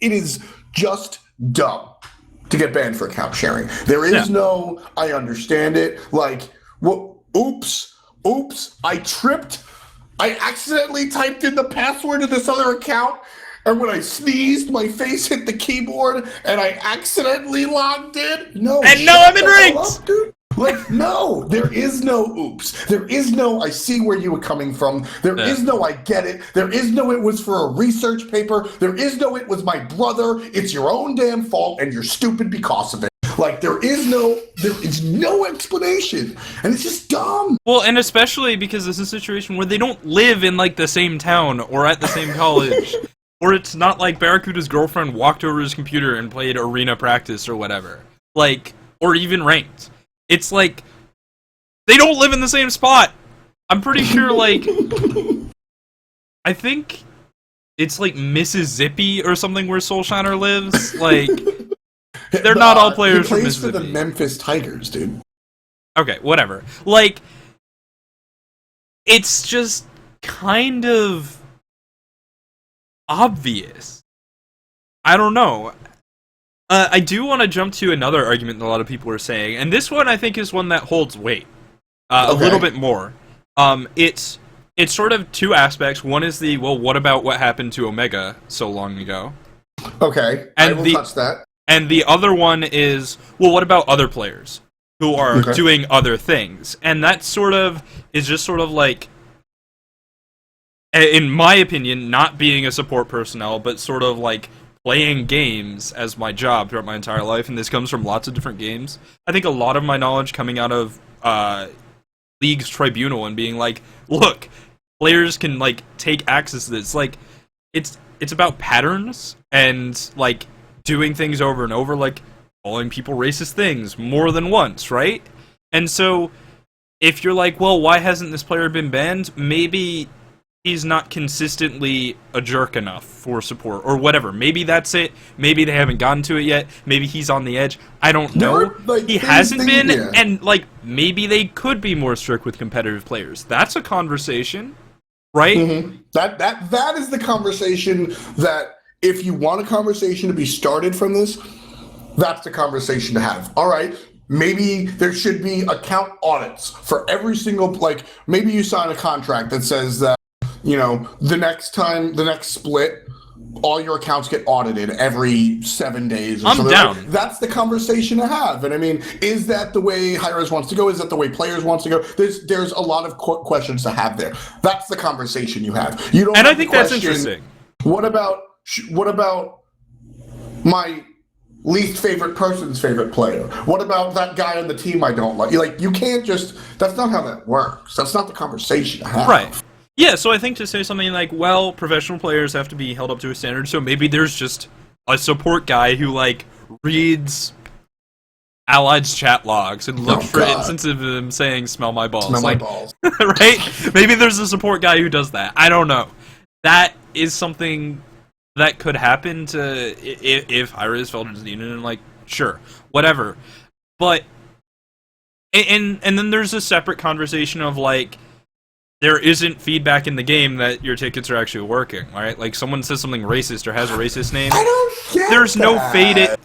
it is just dumb to get banned for account sharing. There is no, I understand it, like, well, oops, I tripped. I accidentally typed in the password to this other account, and when I sneezed, my face hit the keyboard, and I accidentally logged in. No, and now I'm in ranked, dude. Like, no, there is no oops. There is no I see where you were coming from. There is no I get it. There is no it was for a research paper. There is no it was my brother. It's your own damn fault, and you're stupid because of it. Like, there is no explanation, and it's just dumb. Well, and especially because this is a situation where they don't live in, like, the same town or at the same college. Or it's not like Barracuda's girlfriend walked over his computer and played arena practice or whatever. Like, or even ranked. It's like, they don't live in the same spot. I'm pretty sure, like, I think it's, like, Mississippi or something where Soulshiner lives. Like... They're not all players from Mississippi. He plays for the Memphis Tigers, dude. Okay, whatever. Like, it's just kind of obvious. I don't know. I do want to jump to another argument that a lot of people are saying, and this one I think is one that holds weight a little bit more. It's sort of two aspects. One is what about what happened to Omega so long ago? Okay, I will touch that. And the other one is, well, what about other players who are doing other things? And that is just sort of like, in my opinion, not being a support personnel, but sort of like playing games as my job throughout my entire life, and this comes from lots of different games. I think a lot of my knowledge coming out of League's Tribunal and being like, look, players can like take access to this. Like, it's about patterns and like doing things over and over, like calling people racist things more than once, right? And so if you're like, well, why hasn't this player been banned? Maybe he's not consistently a jerk enough for support, or whatever. Maybe that's it. Maybe they haven't gotten to it yet. Maybe he's on the edge. I don't know. He hasn't been, and like maybe they could be more strict with competitive players. That's a conversation, right? Mm-hmm. That is the conversation that, if you want a conversation to be started from this, that's the conversation to have. All right. Maybe there should be account audits for every single, like, maybe you sign a contract that says that, you know, the next split, all your accounts get audited every 7 days. Or I'm something. down. Like, that's the conversation to have. And I mean, is that the way Hi-Rez wants to go? Is that the way players wants to go? There's a lot of questions to have there. That's the conversation you have. You don't. And have I think question, that's interesting. What about my least favorite person's favorite player? What about that guy on the team I don't like? Like, you can't just. That's not how that works. That's not the conversation to have. Right. Yeah, so I think to say something like, well, professional players have to be held up to a standard, so maybe there's just a support guy who, like, reads Allied's chat logs and looks for instances of them saying, smell my balls. Smell my balls. Right? Maybe there's a support guy who does that. I don't know. That is something that could happen to if Hi-Rez fell into the union, and, like, sure, whatever. But, and then there's a separate conversation of, like, there isn't feedback in the game that your tickets are actually working, right? Like, someone says something racist or has a racist name. I don't get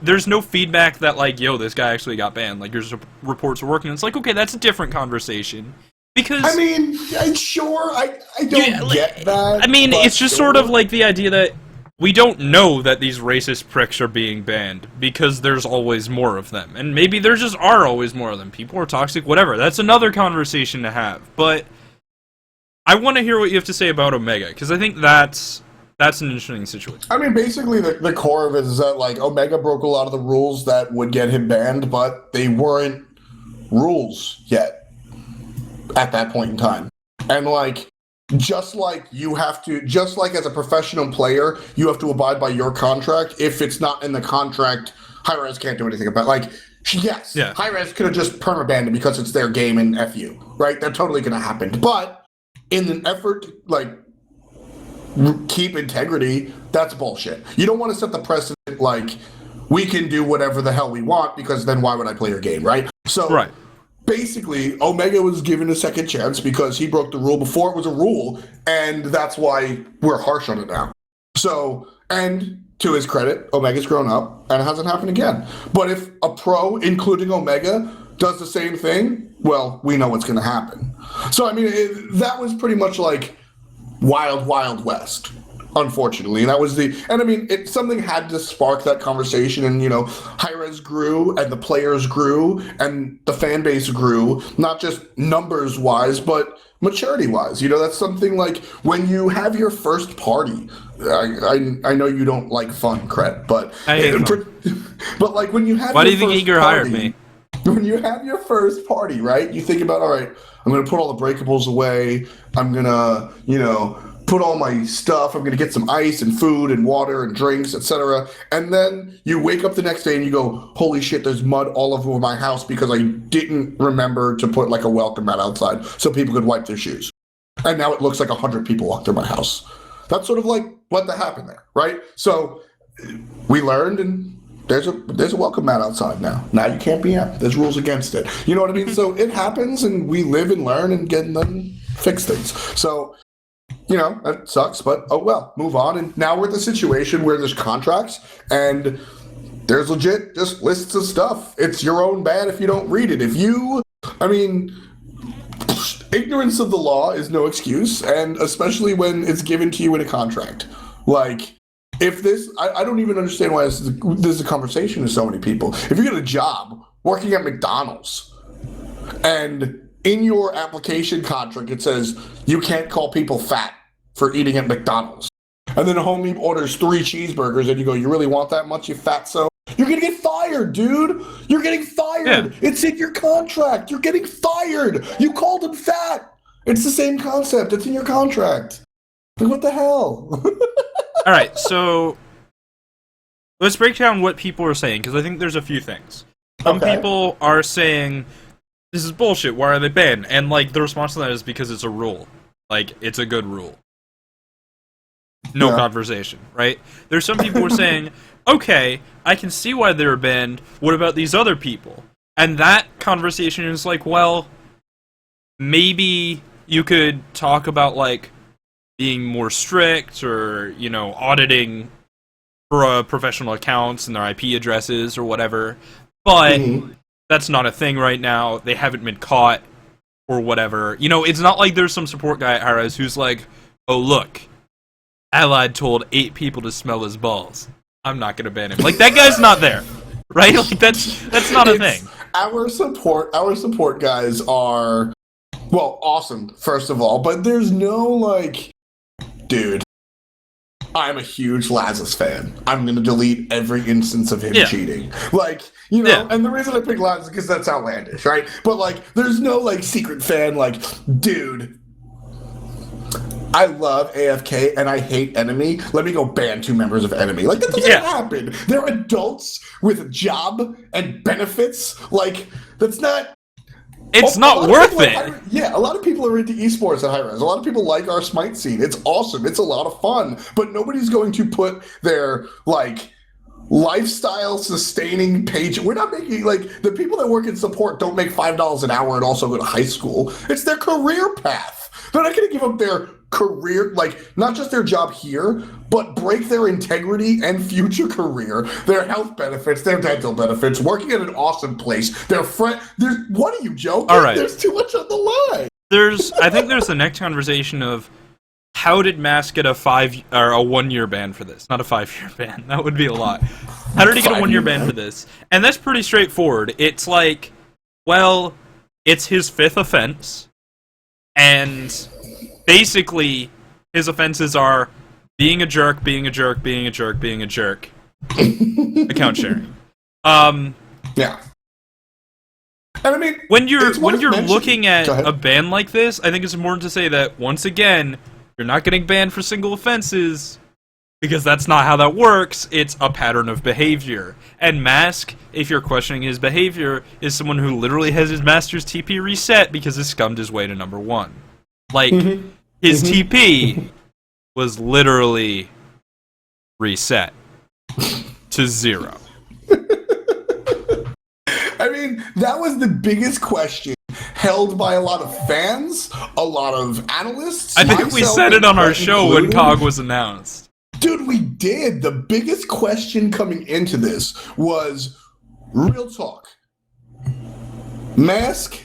There's no feedback that, like, yo, this guy actually got banned. Like, your reports are working. It's like, okay, that's a different conversation. Because I mean, sure, I don't get that. I mean, it's just sort of like the idea that we don't know that these racist pricks are being banned because there's always more of them. And maybe there just are always more of them. People are toxic, whatever. That's another conversation to have. But I want to hear what you have to say about Omega, because I think that's an interesting situation. I mean, basically, the core of it is that, like, Omega broke a lot of the rules that would get him banned, but they weren't rules yet at that point in time. And, like, just like as a professional player, you have to abide by your contract. If it's not in the contract, Hi-Rez can't do anything about it. Like, yes, yeah. Hi-Rez could have just perma-banned it because it's their game and FU, right? That's totally going to happen. But in an effort to, like, keep integrity, that's bullshit. You don't want to set the precedent, like, we can do whatever the hell we want, because then why would I play your game, right? So, right. Basically, Omega was given a second chance because he broke the rule before it was a rule, and that's why we're harsh on it now. So, and to his credit, Omega's grown up, and it hasn't happened again. But if a pro, including Omega, does the same thing, well, we know what's going to happen. So, I mean, that was pretty much like Wild Wild West, unfortunately. And that was and I mean, something had to spark that conversation, and, you know, Hi-Rez grew, and the players grew, and the fan base grew, not just numbers-wise, but maturity-wise. You know, that's something like when you have your first party. I know you don't like fun, Krett, but I hate fun. But like when you have why your do you think first Eager party, hired me? When you have your first party, right, you think about, all right, I'm going to put all the breakables away. I'm going to, you know, put all my stuff. I'm going to get some ice and food and water and drinks, etc. And then you wake up the next day and you go, holy shit, there's mud all over my house because I didn't remember to put, like, a welcome mat outside so people could wipe their shoes. And now it looks like 100 people walked through my house. That's sort of like what happened there, right? So we learned, and there's a welcome mat outside now. Now you can't be out. There's rules against it. You know what I mean? So it happens, and we live and learn and get and then fix things. So, you know, that sucks, but oh well, move on. And now we're at the situation where there's contracts, and there's legit just lists of stuff. It's your own bad if you don't read it. Ignorance of the law is no excuse, and especially when it's given to you in a contract. Like, if this, I don't even understand why this is a conversation to so many people. If you get a job working at McDonald's, and in your application contract it says you can't call people fat for eating at McDonald's, and then a homie orders 3 cheeseburgers, and you go, you really want that much, you fatso? You're gonna get fired, dude. You're getting fired. Yeah. It's in your contract. You're getting fired. You called him fat. It's the same concept. It's in your contract. Like, what the hell? All right, so let's break down what people are saying, because I think there's a few things. Some people are saying, this is bullshit, why are they banned? And, like, the response to that is because it's a rule. Like, it's a good rule. No conversation, right? There's some people who are saying, okay, I can see why they're banned. What about these other people? And that conversation is like, well, maybe you could talk about, like, being more strict or, you know, auditing for professional accounts and their IP addresses or whatever. But that's not a thing right now. They haven't been caught or whatever. You know, it's not like there's some support guy at Hi-Rez who's like, oh, look, Allied told 8 people to smell his balls. I'm not gonna ban him. Like, that guy's not there, right? Like, that's not a thing. Our support guys are, well, awesome, first of all, but there's no, like, dude, I'm a huge Lazarus fan. I'm gonna delete every instance of him cheating. Like, you know, and the reason I pick Lazarus is because that's outlandish, right? But, like, there's no, like, secret fan, like, dude, I love AFK and I hate Enemy. Let me go ban 2 members of Enemy. Like, that doesn't happen. They're adults with a job and benefits. Like, that's not... It's not worth it. A lot of people are into esports at Hi-Rez. A lot of people like our Smite scene. It's awesome. It's a lot of fun. But nobody's going to put their, like, lifestyle sustaining page. We're not making, like, the people that work in support don't make $5 an hour and also go to high school. It's their career path. They're not going to give up their career, like, not just their job here, but break their integrity and future career, their health benefits, their dental benefits, working at an awesome place, their friend. What are you joking? All right. There's too much on the line. I think there's the next conversation of, how did Mask get a 1-year ban for this? Not a 5-year ban. That would be a lot. How did he get a 1-year ban for this? And that's pretty straightforward. It's like, well, it's his 5th offense, and basically, his offenses are being a jerk, being a jerk, being a jerk, being a jerk. Account sharing. Yeah. And I mean, when you're looking at a ban like this, I think it's important to say that, once again, you're not getting banned for single offenses, because that's not how that works. It's a pattern of behavior. And Mask, if you're questioning his behavior, is someone who literally has his master's TP reset because he scummed his way to number 1. Like, his TP was literally reset to 0. I mean, that was the biggest question held by a lot of fans, a lot of analysts. I think we said it on our show when COG was announced. Dude, we did. The biggest question coming into this was, real talk, Mask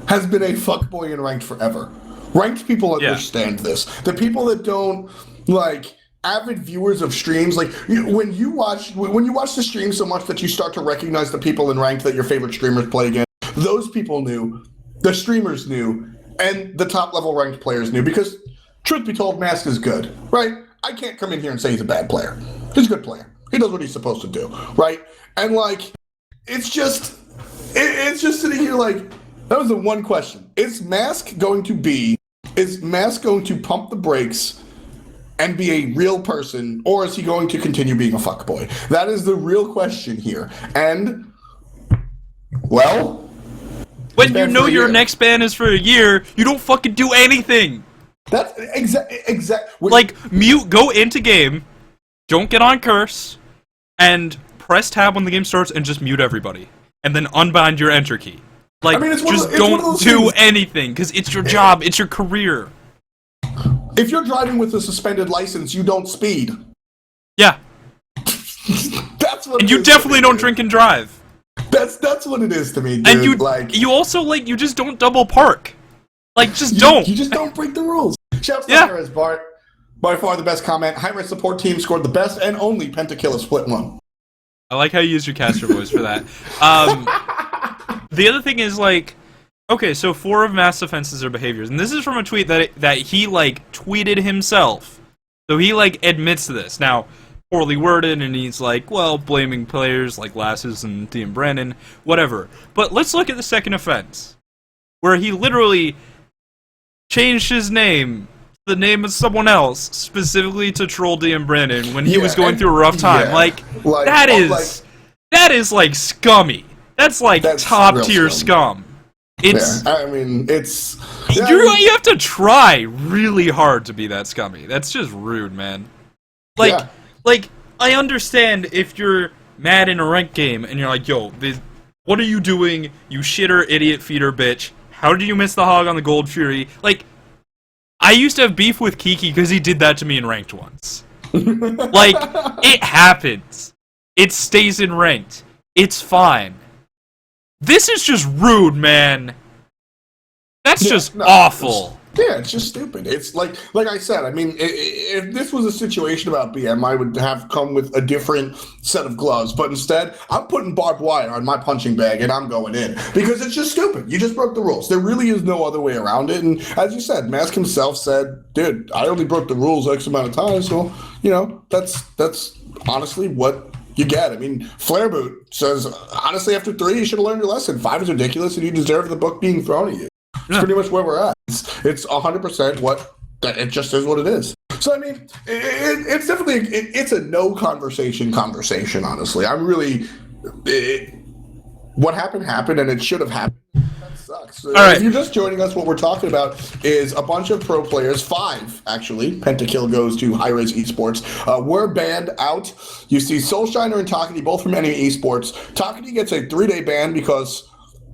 has been a fuckboy in Ranked forever. Ranked people understand this. The people that don't, like, avid viewers of streams, like, when you watch the stream so much that you start to recognize the people in Ranked that your favorite streamers play against, those people knew, the streamers knew, and the top level Ranked players knew, because, truth be told, Mask is good, right? I can't come in here and say he's a bad player. He's a good player. He does what he's supposed to do, right? And, like, it's just sitting here like, that was the one question. Is Mask going to pump the brakes and be a real person, or is he going to continue being a fuckboy? That is the real question here. And, well, when you know your next ban is for a year, you don't fucking do anything. That's exact. Like, mute, go into game, don't get on curse, and press tab when the game starts and just mute everybody. And then unbind your enter key. Like, just don't do anything, because it's your job, it's your career. If you're driving with a suspended license, you don't speed. Yeah. That's that's what. And it you is to definitely me, don't dude. drink and drive. That's what it is to me, dude. And you like also you just don't double park. Like just don't. you just don't break the rules. Shouts to Yeah. Hi-Rez, Bart. By far the best comment. Hi-Rez support team scored the best and only pentakilla split one. I like how you use your caster voice for that. The other thing is like, okay, so 4 of mass offenses are behaviors, and this is from a tweet that he like tweeted himself. So he like admits to this. Now, poorly worded, and he's like, well, blaming players like Lasses and Dean Brandon, whatever. But let's look at the second offense, where he literally changed his name, the name of someone else, specifically to troll Dean Brandon when he was going through a rough time. yeah. Like that is like scummy. That's top tier scum. It's. Yeah, I mean, it's. You have to try really hard to be that scummy. That's just rude, man. Like, I understand if you're mad in a ranked game and you're like, yo, what are you doing, you shitter, idiot, feeder, bitch? How did you miss the hog on the Gold Fury? Like, I used to have beef with Kiki because he did that to me in ranked once. Like, it happens. It stays in ranked. It's fine. This is just rude, man. That's just awful. It's just stupid. It's like I said, I mean, if this was a situation about BM, I would have come with a different set of gloves. But instead, I'm putting barbed wire on my punching bag and I'm going in. Because it's just stupid. You just broke the rules. There really is no other way around it. And as you said, Mask himself said, dude, I only broke the rules X amount of times. So, that's honestly what you get. I mean, Flareboot says, honestly, after 3, you should have learned your lesson. 5 is ridiculous and you deserve the book being thrown at you. It's pretty much where we're at. It's 100% what it just is what it is. So I mean, it's definitely it's a no conversation. Honestly, I'm really what happened, and it should have happened. That sucks. All right. If you're just joining us, what we're talking about is a bunch of pro players, 5 actually. Pentakill goes to Hi-Rez Esports. We're banned out. You see, Soulshiner and Takati both from Enemy Esports. Takati gets a 3-day ban because,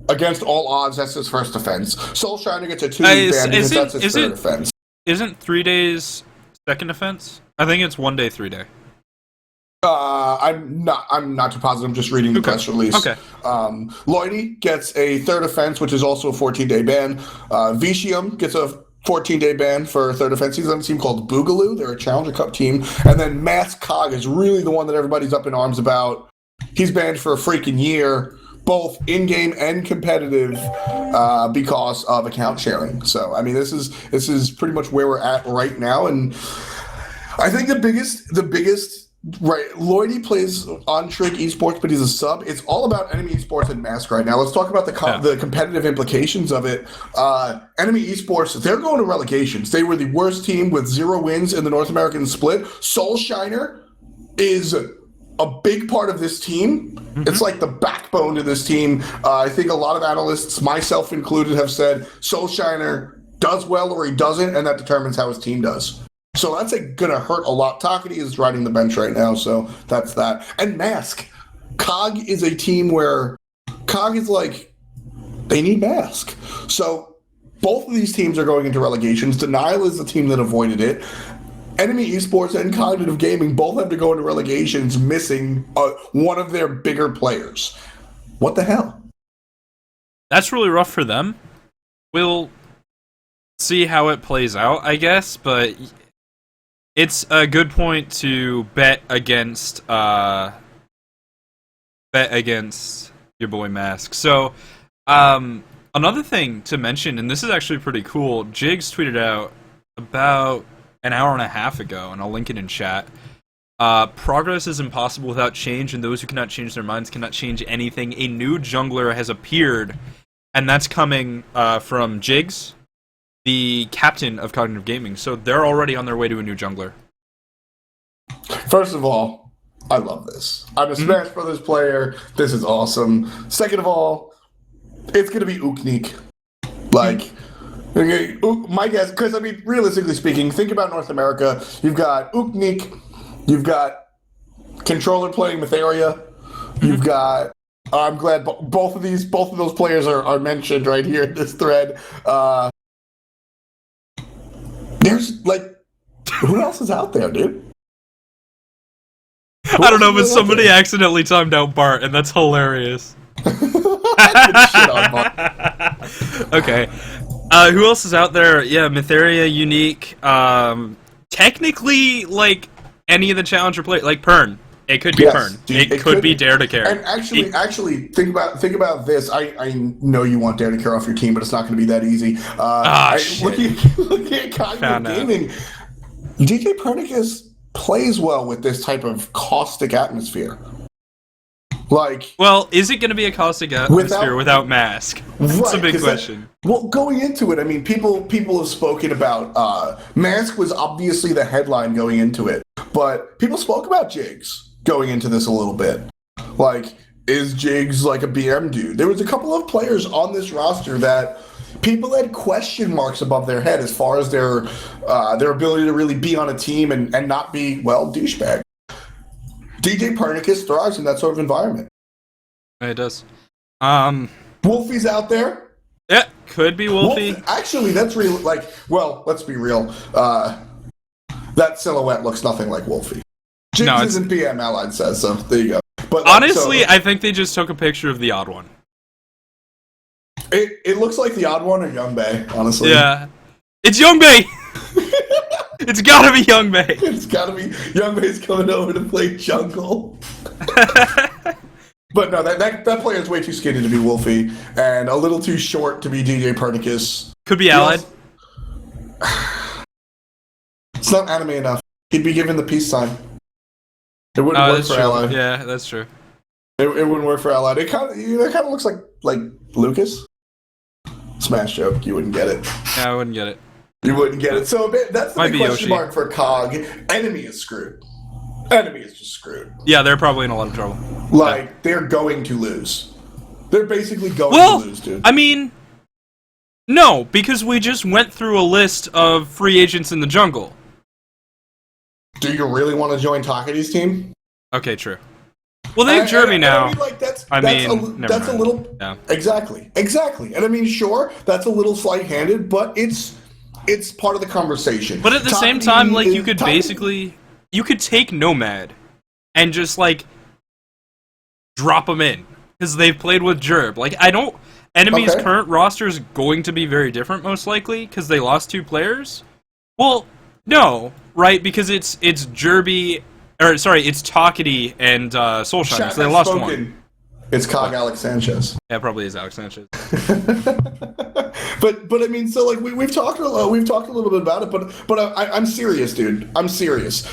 against all odds, that's his first offense. Soulshiner gets a 2-week ban because that's his third offense. Isn't 3 days second offense? I think it's 1 day, 3 day. I'm not too positive. I'm just reading the press release. Okay. Lloydie gets a third offense, which is also a 14-day ban. Vicium gets a 14-day ban for third offense. He's on a team called Boogaloo. They're a Challenger Cup team. And then Mask Cog is really the one that everybody's up in arms about. He's banned for a freaking year, both in-game and competitive, because of account sharing. So, I mean, this is pretty much where we're at right now. And I think the biggest right, Lloydie plays on Trig Esports, but he's a sub. It's all about Enemy Esports and Mask right now. Let's talk about the competitive implications of it. Enemy Esports, they're going to relegations. They were the worst team with 0 wins in the North American split. Soulshiner is a big part of this team. Mm-hmm. It's like the backbone to this team. I think a lot of analysts, myself included, have said Soulshiner does well or he doesn't, and that determines how his team does. So that's going to hurt a lot. Takati is riding the bench right now, so that's that. And Mask. COG is a team where COG is like, they need Mask. So both of these teams are going into relegations. Denial is the team that avoided it. Enemy Esports and Cognitive Gaming both have to go into relegations missing one of their bigger players. What the hell? That's really rough for them. We'll see how it plays out, I guess, but it's a good point to bet against your boy Mask. So, another thing to mention, and this is actually pretty cool, Jigs tweeted out about an hour and a half ago, and I'll link it in chat. Progress is impossible without change, and those who cannot change their minds cannot change anything. A new jungler has appeared, and that's coming from Jigs, the captain of Cognitive Gaming. So they're already on their way to a new jungler. First of all, I love this. I'm a Smash Brothers player. This is awesome. Second of all, it's going to be Uknik. Like, okay, my guess, because, I mean, realistically speaking, think about North America. You've got Uknik. You've got Controller playing Mytheria. You've got... I'm glad both of those players are mentioned right here in this thread. There's, like, who else is out there, dude? I don't know, but somebody accidentally timed out Bart, and that's hilarious. Shit on Bart. Okay. Who else is out there? Yeah, Mytheria, Unique. Technically, like, any of the Challenger players, like Pern. It could be Pern. It could be Dare to Care. And actually, think about this. I know you want Dare to Care off your team, but it's not going to be that easy. Looking at Cognitive Gaming, DJ Pernicus plays well with this type of caustic atmosphere. Like, well, is it going to be a caustic atmosphere without Mask? That's a big question. Well, going into it, I mean, people have spoken about Mask was obviously the headline going into it, but people spoke about Jigs going into this a little bit. Like, is Jigs like a BM dude? There was a couple of players on this roster that people had question marks above their head as far as their ability to really be on a team and not be, well, douchebag. DJ Pernicus thrives in that sort of environment. It does. Wolfie's out there. Yeah, could be Wolfie. Actually, that's real. Like, well, let's be real. That silhouette looks nothing like Wolfie. Jigs isn't PM, Allied says, so there you go. But honestly, I think they just took a picture of the odd one. It looks like the odd one or Young Bay, honestly. Yeah. It's Young Bay! It's gotta be Young Bay! It's gotta be. Young Bay's coming over to play jungle. But no, that player's way too skinny to be Wolfie, and a little too short to be DJ Pernicus. Could be Allied. It's not anime enough. He'd be given the peace sign. It wouldn't work for Allied. Yeah, that's true. It wouldn't work for Allied. It kind of looks like Lucas. Smash joke. You wouldn't get it. Yeah, I wouldn't get it. You wouldn't get it. So that's the big question mark for COG. Enemy is screwed. Enemy is just screwed. Yeah, they're probably in a lot of trouble. Like, they're going to lose. They're basically going to lose, dude. I mean, no, because we just went through a list of free agents in the jungle. Do you really want to join Takati's team? Okay, true. Well, they have Jeremy now. I mean, like, that's a little... Yeah. Exactly. And I mean, sure, that's a little slight-handed, but it's part of the conversation. But at the same time, like, you could basically... You could take Nomad and just, like, drop them in. Because they've played with Jerb. Like, Enemy's current roster is going to be very different, most likely, because they lost 2 players. Well, no, right? Because it's Jerby... Or, sorry, it's Takati and Soulshine, so they lost 1. It's COG Alex Sanchez. Yeah, it probably is Alex Sanchez. but I mean, so like we've talked a little bit about it, but I'm serious, dude. I'm serious.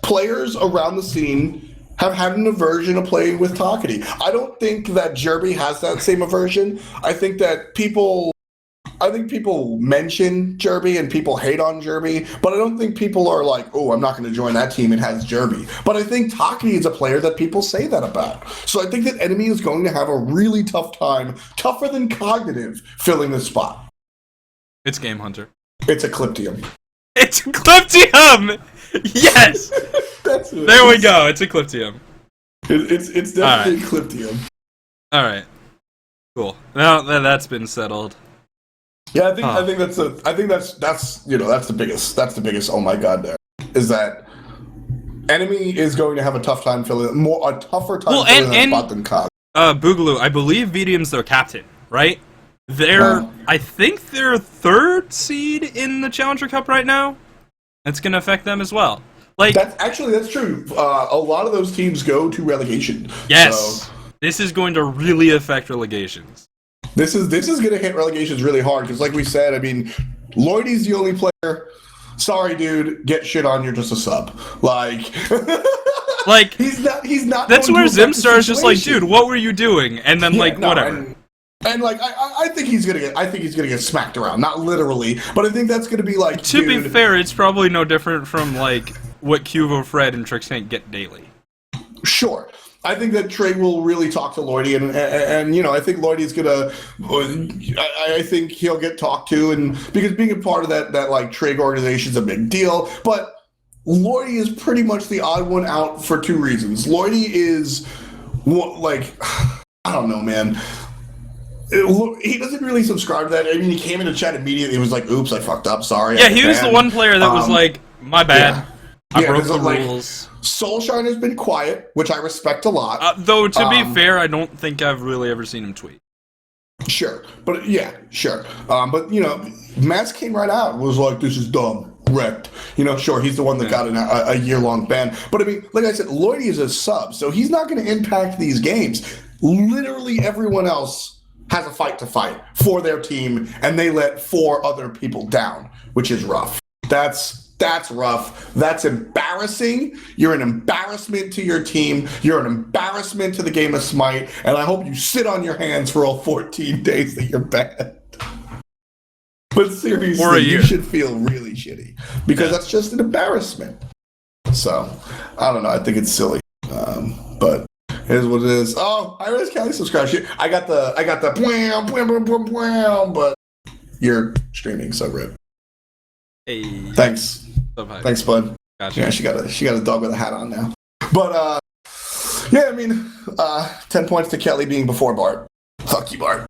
Players around the scene have had an aversion to playing with Takati. I don't think that Jerby has that same aversion. I think people mention Jerby and people hate on Jerby, but I don't think people are like, oh, I'm not going to join that team. It has Jerby. But I think Takati is a player that people say that about. So I think that Enemy is going to have a really tough time, tougher than Cognitive, filling this spot. It's Game Hunter. It's Ecliptium. It's Ecliptium! Yes! There we go. It's Ecliptium. It's definitely Ecliptium. All right. Cool. Now that's been settled. Yeah, I think that's the biggest oh my god there is that Enemy is going to have a tough time filling a tougher time filling that spot than COG. Boogaloo, I believe Vedium's their captain, right? I think they're 3rd seed in the Challenger Cup right now. That's gonna affect them as well. Like that's true. A lot of those teams go to relegation. Yes. So. This is going to really affect relegations. This is going to hit relegations really hard because, like we said, I mean, Lloydie's the only player. Sorry, dude, get shit on. You're just a sub. Like he's not. That's where Zimstar just like, dude, what were you doing? And then whatever. And like, I think he's gonna get smacked around. Not literally, but I think that's gonna be like. To be fair, it's probably no different from like what Cuvo, Fred, and Trixtank get daily. Sure. I think that Trey will really talk to Lloydie, and I think Lloydie's gonna. I think he'll get talked to, and because being a part of that like Trey organization is a big deal. But Lloydie is pretty much the odd one out for 2 reasons. Lloydie is like, I don't know, man. He doesn't really subscribe to that. I mean, he came into chat immediately. He was like, "Oops, I fucked up. Sorry." Yeah, he was the one player that was like, "My bad." Yeah. I broke there's the like, rules. Soulshine has been quiet, which I respect a lot. Though, to be fair, I don't think I've really ever seen him tweet. Sure, but yeah, sure. But you know, Mask came right out and was like, "This is dumb, wrecked." You know, sure, he's the one that got a year-long ban. But I mean, like I said, Lloydie is a sub, so he's not going to impact these games. Literally everyone else has a fight to fight for their team, and they let 4 other people down, which is rough. That's rough. That's embarrassing. You're an embarrassment to your team. You're an embarrassment to the game of Smite, and I hope you sit on your hands for all 14 days that you're banned. But seriously, you should feel really shitty because that's just an embarrassment. So, I don't know. I think it's silly, but it is what it is. Oh, Hi-Rez Kelly subscribe. I got the blam, blam, blam, blam, blam, but you're streaming, so rip. Hey. Thanks. Thanks, bud. Gotcha. Yeah, she got a dog with a hat on now. But yeah, I mean, 10 points to Kelly being before Bart. Fuck you, Bart.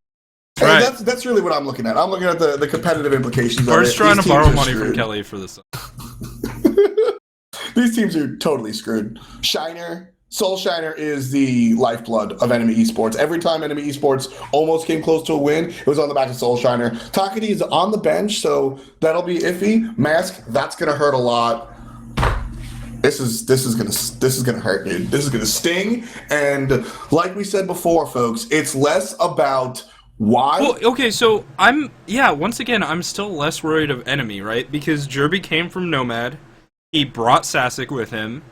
Right. Hey, that's really what I'm looking at. I'm looking at the competitive implications. Bart's trying to borrow money from Kelly for this. These teams are totally screwed. Soul Shiner is the lifeblood of enemy esports. Every time enemy esports almost came close to a win, it was on the back of Soul Shiner. Takati is on the bench, so that'll be iffy. Mask, that's gonna hurt a lot. This is gonna hurt, dude. This is gonna sting. And like we said before, folks, it's less about why. Well, okay, so once again, I'm still less worried of enemy, right? Because Jerby came from Nomad. He brought Sasic with him.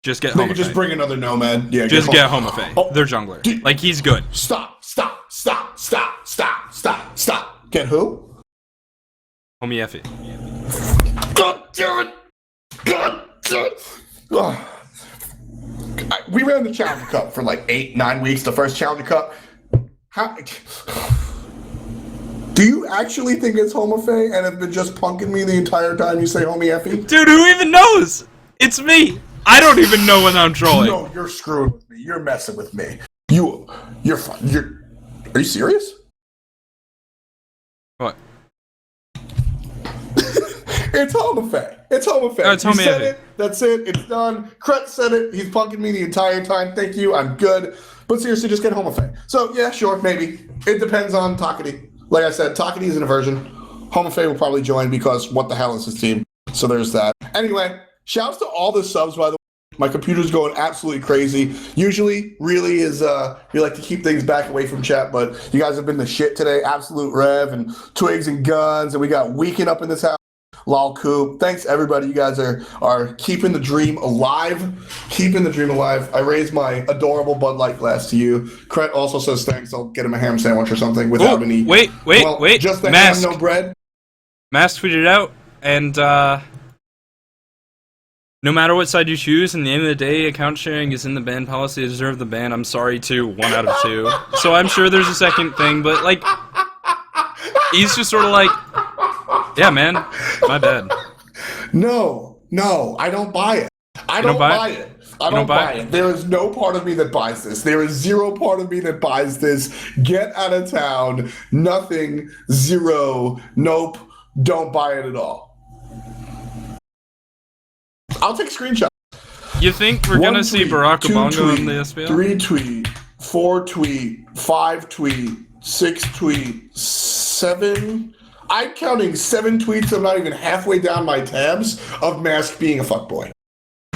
Just get Homofey. They could just bring another Nomad. Yeah, just get Homofey. They're jungler. Like, he's good. Stop. Get who? Homie Effie. God damn it! God damn it! Ugh. We ran the Challenger Cup for like 8-9 weeks, the first Challenger Cup. Do you actually think it's Homofey and have been just punking me the entire time you say Homie Effie? Dude, who even knows? It's me! I don't even know when I'm trolling. No, you're screwing with me. You're messing with me. You're fun. Are you serious? What? It's Homofey. It's Homofey. No, it's Homie said it. That's it. It's done. Krett said it. He's punking me the entire time. Thank you. I'm good. But seriously, just get Homofey. So, yeah, sure, maybe. It depends on Takati. Like I said, Takati is an aversion. Homofey will probably join because what the hell is his team? So there's that. Anyway, shouts to all the subs, by the way. My computer's going absolutely crazy. Usually, really is, we like to keep things back away from chat, but you guys have been the shit today. Absolute Rev and Twigs and Guns, and we got Weekend up in this house. Lol Coop. Thanks, everybody. You guys are keeping the dream alive. Keeping the dream alive. I raised my adorable Bud Light glass to you. Krett also says thanks. I'll get him a ham sandwich or something without any... Wait. Just the Mask. ham, no bread. Mask tweeted out, and, no matter what side you choose, in the end of the day, account sharing is in the ban policy. I deserve the ban. I'm sorry to 1 out of 2. So I'm sure there's a second thing, but, like, he's just sort of like, yeah, man, my bad. No, I don't buy it. I don't buy it. I don't buy it. There is no part of me that buys this. There is 0 part of me that buys this. Get out of town. Nothing. 0. Nope. Don't buy it at all. I'll take screenshots. You think we're going to see Barack Obama in the SPL? 3 tweet, 4 tweet, 5 tweet, 6 tweet, 7... I'm counting 7 tweets. I'm not even halfway down my tabs of Mask being a fuckboy.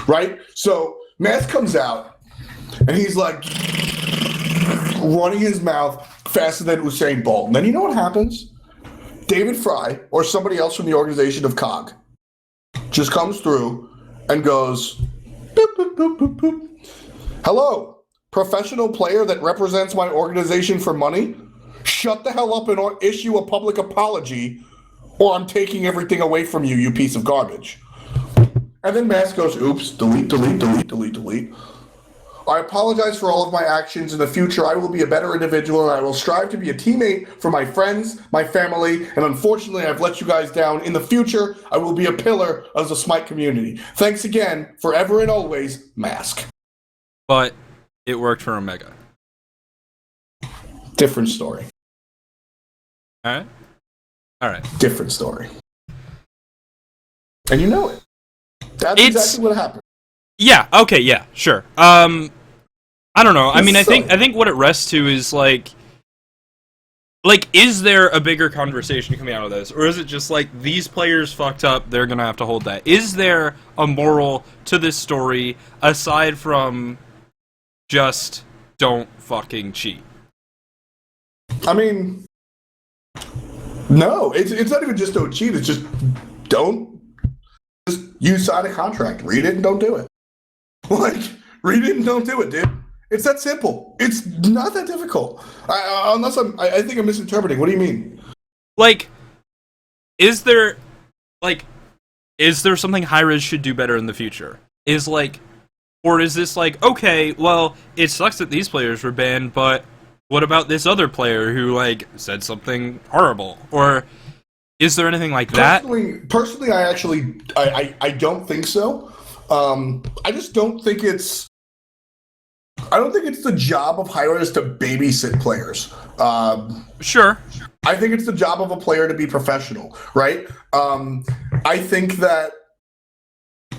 Right? So Mask comes out and he's like running his mouth faster than Usain Bolt. And then you know what happens? David Fry or somebody else from the organization of COG just comes through and goes, boop, boop, boop, boop, boop. Hello, professional player that represents my organization for money? Shut the hell up and issue a public apology, or I'm taking everything away from you, you piece of garbage. And then Mask goes, oops, delete. I apologize for all of my actions. In the future, I will be a better individual, and I will strive to be a teammate for my friends, my family, and unfortunately, I've let you guys down. In the future, I will be a pillar of the Smite community. Thanks again, forever and always, Mask. But it worked for Omega. Different story. All right. Different story. And you know it. That's exactly what happened. Yeah. Okay. Yeah. Sure. I don't know. I mean, I think what it rests to is like, is there a bigger conversation coming out of this, or is it just like these players fucked up? They're gonna have to hold that. Is there a moral to this story aside from just don't fucking cheat? I mean, no, it's not even just don't cheat. It's just you sign a contract, read it and don't do it. Like, read it and don't do it, dude. It's that simple. It's not that difficult. I think I'm misinterpreting. What do you mean? Like, is there something Hi-Rez should do better in the future? Or is this like, okay, well, it sucks that these players were banned, but what about this other player who, like, said something horrible? Or is there anything like that? Personally, I don't think so. I just don't think it's the job of Hi-Rez to babysit players. Sure. I think it's the job of a player to be professional, right? I think that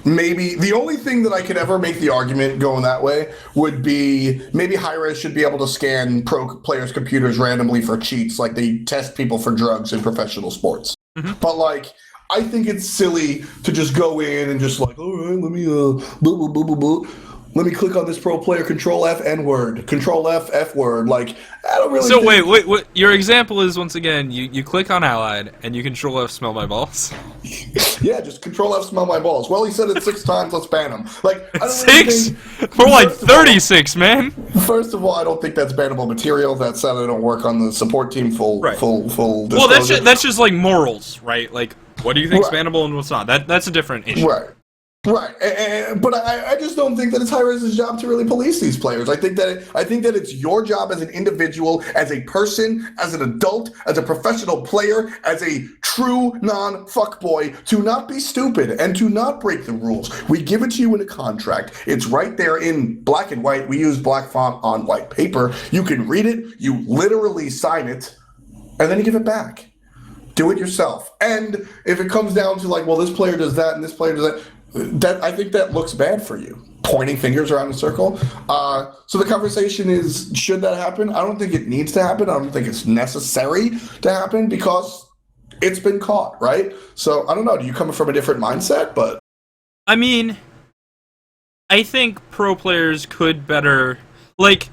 maybe the only thing that I could ever make the argument going that way would be maybe Hi-Rez should be able to scan pro players' computers randomly for cheats, like they test people for drugs in professional sports. Mm-hmm. But like, I think it's silly to just go in and just like, all right, let me click on this pro player, Control F, N word, Control F, F word. Like, I don't really. So wait. Your example is, once again, you click on Allied and you Control F, smell my balls. Yeah, just Control F, smell my balls. Well, he said it 6 times. Let's ban him. Like, I don't 6? Really More like 36, man. First of all, I don't think that's bannable material. That said, I don't work on the support team full. Disclosure. Well, that's just like morals, right? Like, what do you think's bannable and what's not? That's a different issue. Right, but I just don't think that it's Hi-Rez's job to really police these players. I think that it's your job as an individual, as a person, as an adult, as a professional player, as a true non-fuckboy, to not be stupid and to not break the rules. We give it to you in a contract. It's right there in black and white. We use black font on white paper. You can read it. You literally sign it, and then you give it back. Do it yourself. And if it comes down to like, well, this player does that and this player does that, I think that looks bad for you. Pointing fingers around a circle. So the conversation is, should that happen? I don't think it needs to happen. I don't think it's necessary to happen because it's been caught, right? So I don't know. Do you come from a different mindset? But I mean, I think pro players could better, like,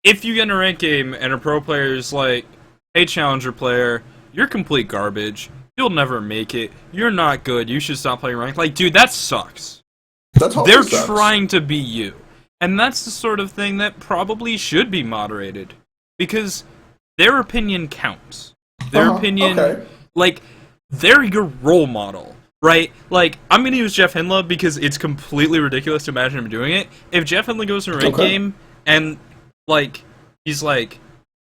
if you get in a ranked game and a pro player is like, hey, challenger player, you're complete garbage. You'll never make it. You're not good. You should stop playing ranked. Like, dude, that sucks. They're trying to be you. And that's the sort of thing that probably should be moderated. Because their opinion counts. Their opinion, like, they're your role model, right? Like, I'm going to use Jeff Hindla because it's completely ridiculous to imagine him doing it. If Jeff Hindla goes to a ranked game and, like, he's like,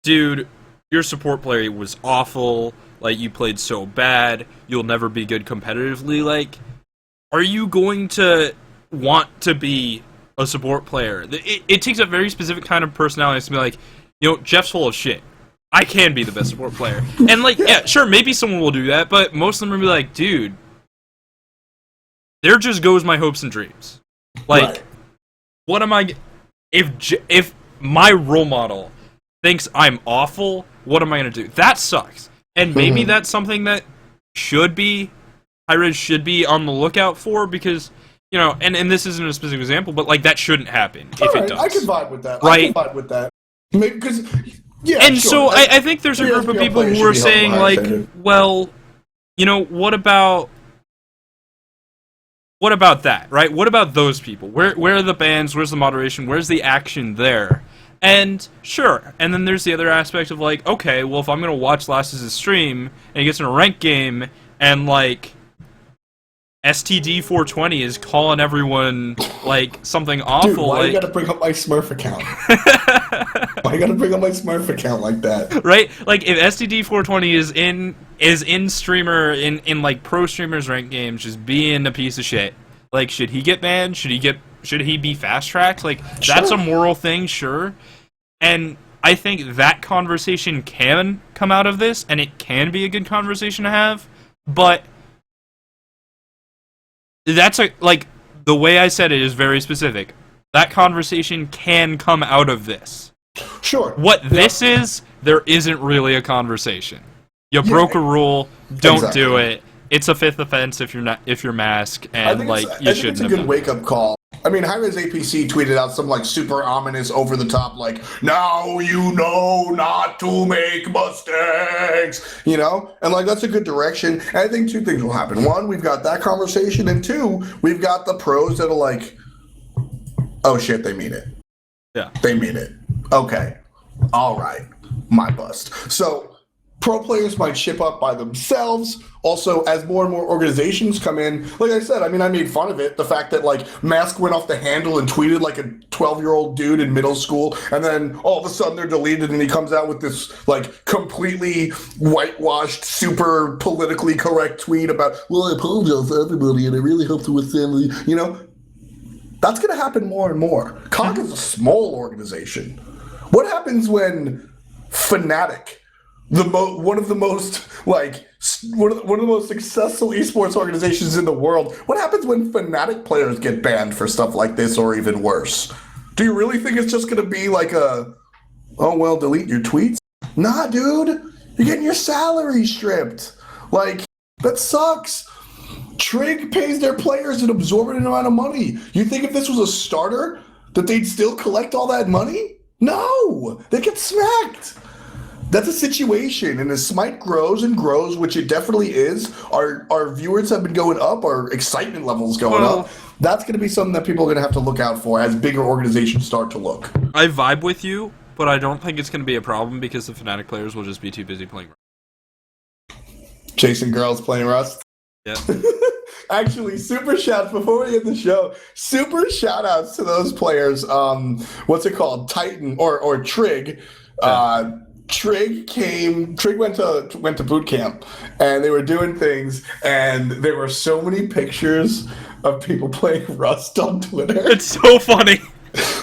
dude, your support player was awful. Like, you played so bad, you'll never be good competitively. Like, are you going to want to be a support player? It takes a very specific kind of personality to be like, you know, Jeff's full of shit. I can be the best support player. And, like, yeah, sure, maybe someone will do that, but most of them will be like, dude, there just goes my hopes and dreams. Like, what am I... If my role model thinks I'm awful, what am I going to do? That sucks. And maybe that's something that Hi-Rez should be on the lookout for, because, you know, and this isn't a specific example, but, like, that shouldn't happen if it does. I can vibe with that. Right? I can vibe with that. Because, yeah, and sure. So I think there's a group of people who are saying, like, well, you know, what about that, right? What about those people? Where are the bans? Where's the moderation? Where's the action there? And sure, and then there's the other aspect of like, okay, well, if I'm gonna watch Lasses' stream and he gets in a ranked game and like STD 420 is calling everyone like something awful, dude, why like, you gotta bring up my Smurf account? Why you gotta bring up my Smurf account like that? Right? Like, if STD 420 is in streamer in like pro streamers ranked games just being a piece of shit, like, should he get banned? Should he be fast tracked? Like, that's a moral thing, sure. And I think that conversation can come out of this, and it can be a good conversation to have, but that's the way I said it is very specific. That conversation can come out of this. Sure. What this is, there isn't really a conversation. You broke a rule, don't do it. It's a fifth offense if you're masked, and you shouldn't. I think it's a good wake up call. I mean, Hi-Rez APC tweeted out some super ominous, over the top, now you know not to make mistakes, and that's a good direction. And I think two things will happen. One, we've got that conversation, and two, we've got the pros that are oh shit, they mean it. Yeah, they mean it. Okay, all right, my bust. So pro players might ship up by themselves. Also, as more and more organizations come in, like I said, I made fun of it. The fact that Mask went off the handle and tweeted like a 12-year-old dude in middle school, and then all of a sudden they're deleted, and he comes out with this completely whitewashed, super politically correct tweet about, well, I apologize to everybody, and I really hope to withstand the, That's going to happen more and more. COG is a small organization. What happens when Fnatic, one of the most successful esports organizations in the world, what happens when Fnatic players get banned for stuff like this, or even worse? Do you really think it's just going to be delete your tweets? Nah, dude, you're getting your salary stripped. That sucks. Trig pays their players an absorbent amount of money. You think if this was a starter, that they'd still collect all that money? No, they get smacked. That's a situation, and as Smite grows and grows, which it definitely is, our viewers have been going up, our excitement levels going up. That's going to be something that people are going to have to look out for as bigger organizations start to look. I vibe with you, but I don't think it's going to be a problem because the Fnatic players will just be too busy playing Rust. Chasing girls playing Rust? Yeah. Actually, super shouts before we end the show. Super shout outs to those players. What's it called? Titan or Trig. Yeah. Trig went to boot camp, and they were doing things, and there were so many pictures of people playing Rust on Twitter. It's so funny.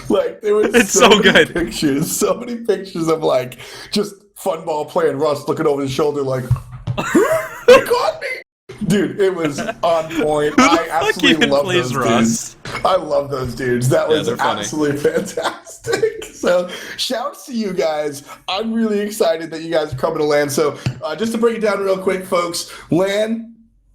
There were it's so many good. pictures, so many pictures of just Funball playing Rust, looking over his shoulder they caught me. Dude, it was on point. I absolutely love those dudes. I love those dudes. That was absolutely fantastic. So, shouts to you guys. I'm really excited that you guys are coming to LAN. So, just to break it down real quick, folks, LAN,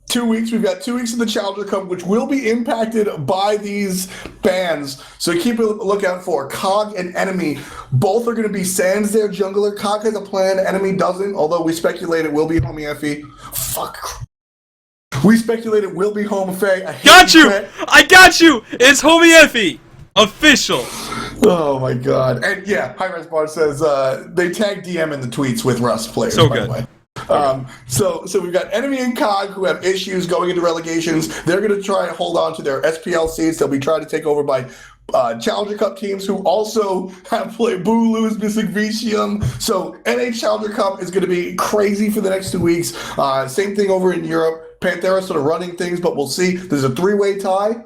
2 weeks. We've got 2 weeks of the Challenger Cup, which will be impacted by these bans. So keep a lookout for COG and Enemy. Both are going to be Sans their jungler. COG has a plan. Enemy doesn't, although we speculate it will be Homie Effie. Fuck. We speculate it will be Home Faye. Got you! I got you! It's Homie Effie! Official! Oh my god. And yeah, Hi-Rez Bar says they tag DM in the tweets with Rust players, so by good. the way. So we've got Enemy and COG who have issues going into relegations. They're going to try and hold on to their SPL seats. They'll be trying to take over by Challenger Cup teams who also have played Bulu is missing Vicium. So NA Challenger Cup is going to be crazy for the next 2 weeks. Same thing over in Europe. Panthera sort of running things, but we'll see. There's a 3-way tie.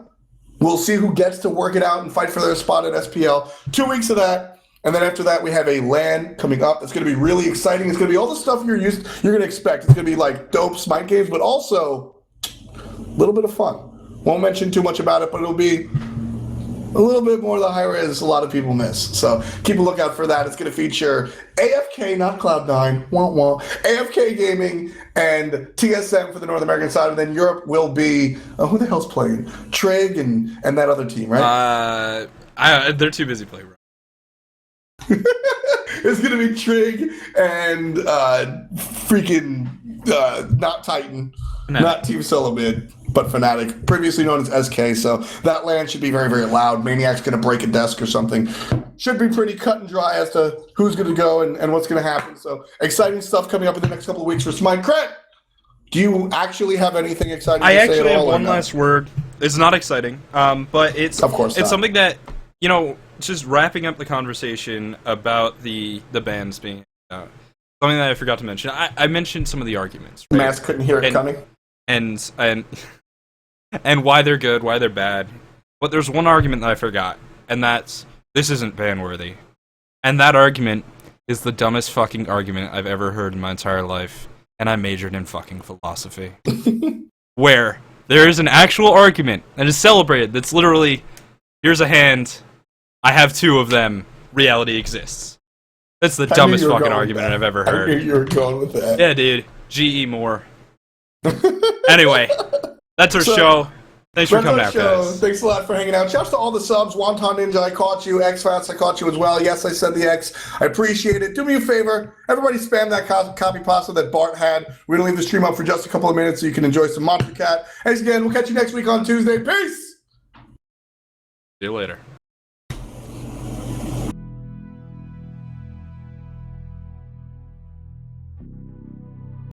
We'll see who gets to work it out and fight for their spot at SPL. 2 weeks of that. And then after that, we have a LAN coming up. It's going to be really exciting. It's going to be all the stuff you're going to expect. It's going to be dope Smite games, but also a little bit of fun. Won't mention too much about it, but it'll be a little bit more of the Hi-Rez a lot of people miss. So keep a lookout for that. It's going to feature AFK, not Cloud9, wah wah, AFK Gaming, and TSM for the North American side. And then Europe will be, who the hell's playing? Trig and that other team, right? They're too busy playing. It's going to be Trig and not Titan, not Team Solo Mid, but Fnatic, previously known as SK. So that LAN should be very, very loud. Maniac's going to break a desk or something. Should be pretty cut and dry as to who's going to go and what's going to happen. So exciting stuff coming up in the next couple of weeks for Smite. Krett, do you actually have anything exciting to say at all? I actually have one last word. It's not exciting, but it's of course it's something that, just wrapping up the conversation about the bans being something that I forgot to mention. I mentioned some of the arguments. Right? Mass couldn't hear it coming. And why they're good, why they're bad. But there's one argument that I forgot, and that's, this isn't ban-worthy. And that argument is the dumbest fucking argument I've ever heard in my entire life, and I majored in fucking philosophy. Where There is an actual argument that is celebrated that's literally, here's a hand, I have two of them, reality exists. That's the dumbest fucking argument I've ever heard. I knew you were going with that. Yeah, dude. GE more. Anyway, that's our show. Thanks for coming out, guys. Thanks a lot for hanging out. Shouts to all the subs. Wonton Ninja, I caught you. X-Fats, I caught you as well. Yes, I said the X. I appreciate it. Do me a favor. Everybody spam that copy pasta that Bart had. We're going to leave the stream up for just a couple of minutes so you can enjoy some Monster Cat. Thanks again. We'll catch you next week on Tuesday. Peace! See you later.